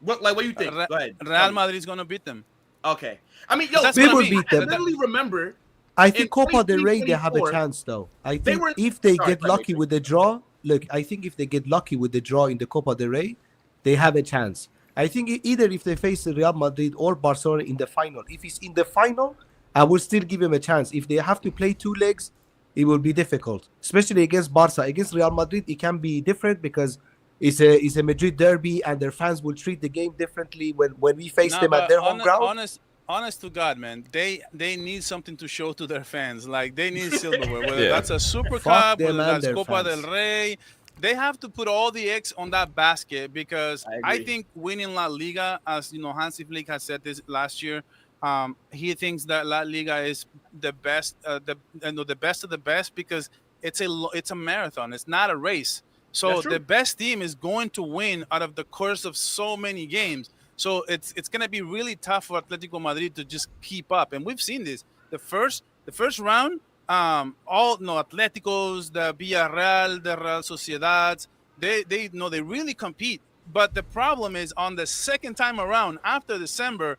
What do you think? Go ahead. Real Madrid is going to beat them. Okay. I mean, yo, That's We what I will mean. beat them. I literally remember. I in think Copa del Rey they have a 23-24, chance though. I they think were- if they sorry, get sorry, lucky Matrix. with the draw, look, I think if they get lucky with the draw in the Copa del Rey, they have a chance. I think either if they face Real Madrid or Barcelona in the final. If it's in the final, I will still give them a chance. If they have to play 2 legs, it will be difficult, especially against Barca. Against Real Madrid, it can be different because it's a Madrid derby and their fans will treat the game differently when we face Nah, them at but their home ground. Honest to God, man, they need something to show to their fans. Like they need silverware, whether Yeah. that's a Super Fuck Cup, them whether and that's their Copa fans. del Rey. They have to put all the eggs on that basket because I I agree. think winning La Liga, as you know, Hansi Flick has said this last year. He thinks that La Liga is the best, the best of the best because it's a marathon. It's not a race. So That's true. the best team is going to win out of the course of so many games. So it's going to be really tough for Atlético Madrid to just keep up, and we've seen this. The first round, Atléticos, the Villarreal, the Real Sociedad, they really compete. But the problem is on the second time around after December,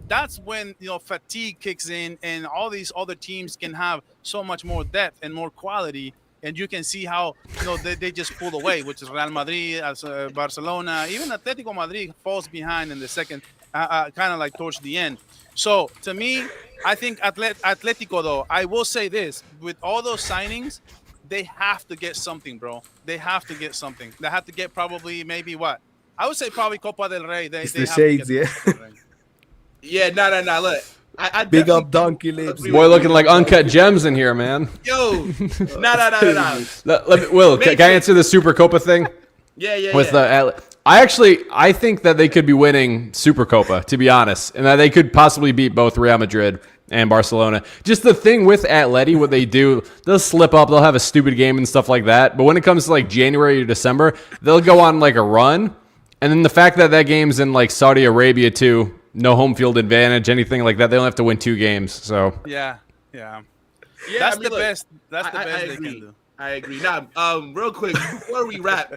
that's when fatigue kicks in, and all these other teams can have so much more depth and more quality. And you can see how they just pulled away, which is Real Madrid, Barcelona, even Atlético Madrid falls behind in the second, kind of like towards the end. So to me, I think Atlético, though, I will say this: with all those signings, they have to get something, bro. They have to get something. They have to get probably maybe what I would say probably Copa del Rey. It's They the have to shades, get yeah. Copa del Rey. Yeah, no. Look, I Big definitely up Donkey Lips. agree Boy, with looking you. like uncut gems in here, man. Yo, no. Will, can I answer the Super Copa thing? Yeah. With I think that they could be winning Super Copa, to be honest, and that they could possibly beat both Real Madrid and Barcelona. Just the thing with Atleti, what they do, they'll slip up, they'll have a stupid game and stuff like that. But when it comes to like January or December, they'll go on like a run. And then the fact that game is in like Saudi Arabia too, no home field advantage, anything like that, they only have to win 2 games. So Yeah. Yeah, That's I mean, the look, best. That's the I best they agree. can do. I agree. Now, real quick before we wrap,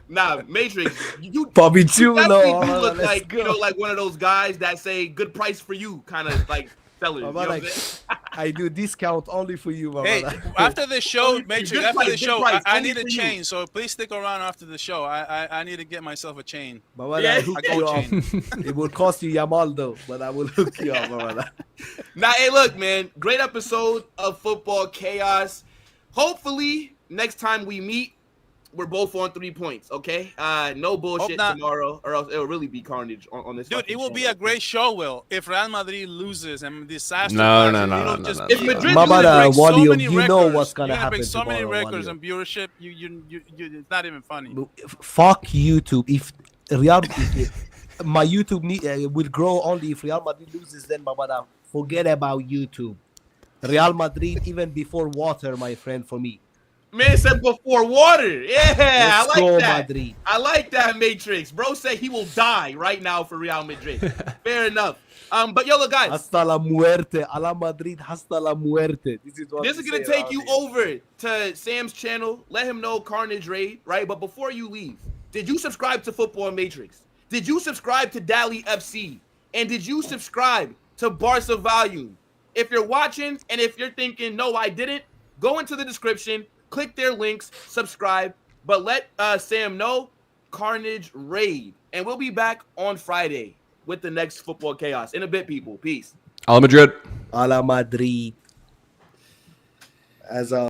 Matrix, you Bobby definitely Chulo. do look like like one of those guys that say "good price for you" kind of like sellers. You know what I'm saying? I do discount only for you, my Hey, brother. after the show, Good Matrix, price, after the good show, price, I only need a for you. chain. So please stick around after the show. I need to get myself a chain. My brother, Yeah. I hook I you got up. It will cost you Yamal though, but I will hook you up, my brother. Now, hey, look, man, great episode of Football Chaos. Hopefully, next time we meet, we're both on 3 points, okay? No bullshit not. tomorrow, or else it'll really be carnage on this. Dude, fucking it will be channel. a great show, Will, if Real Madrid loses and disaster. No, passes, no, it'll no, just no, be- If Madrid My loses, brother, break so Walio, many you know records. what's gonna You're gonna happen break so many tomorrow, records Walio. and viewership. It's not even funny. Fuck YouTube. If my YouTube will grow only if Real Madrid loses, then my brother, forget about YouTube. Real Madrid even before water, my friend, for me. Man said before water. Yeah, Let's I go, like that. Madrid. I like that, Matrix. Bro said he will die right now for Real Madrid. Fair enough. But yo, look, guys, Hasta la muerte. A la Madrid, hasta la muerte. This is what this we is gonna say take around you here. over to Sam's channel. Let him know Carnage Raid, right? But before you leave, did you subscribe to Football Matrix? Did you subscribe to Dally FC? And did you subscribe to Barca Volume? If you're watching and if you're thinking, no, I didn't, go into the description, click their links, subscribe, but let Sam know Carnage Raid. And we'll be back on Friday with the next Football Chaos. In a bit, people. Peace. Al Madrid. A la Madrid. As a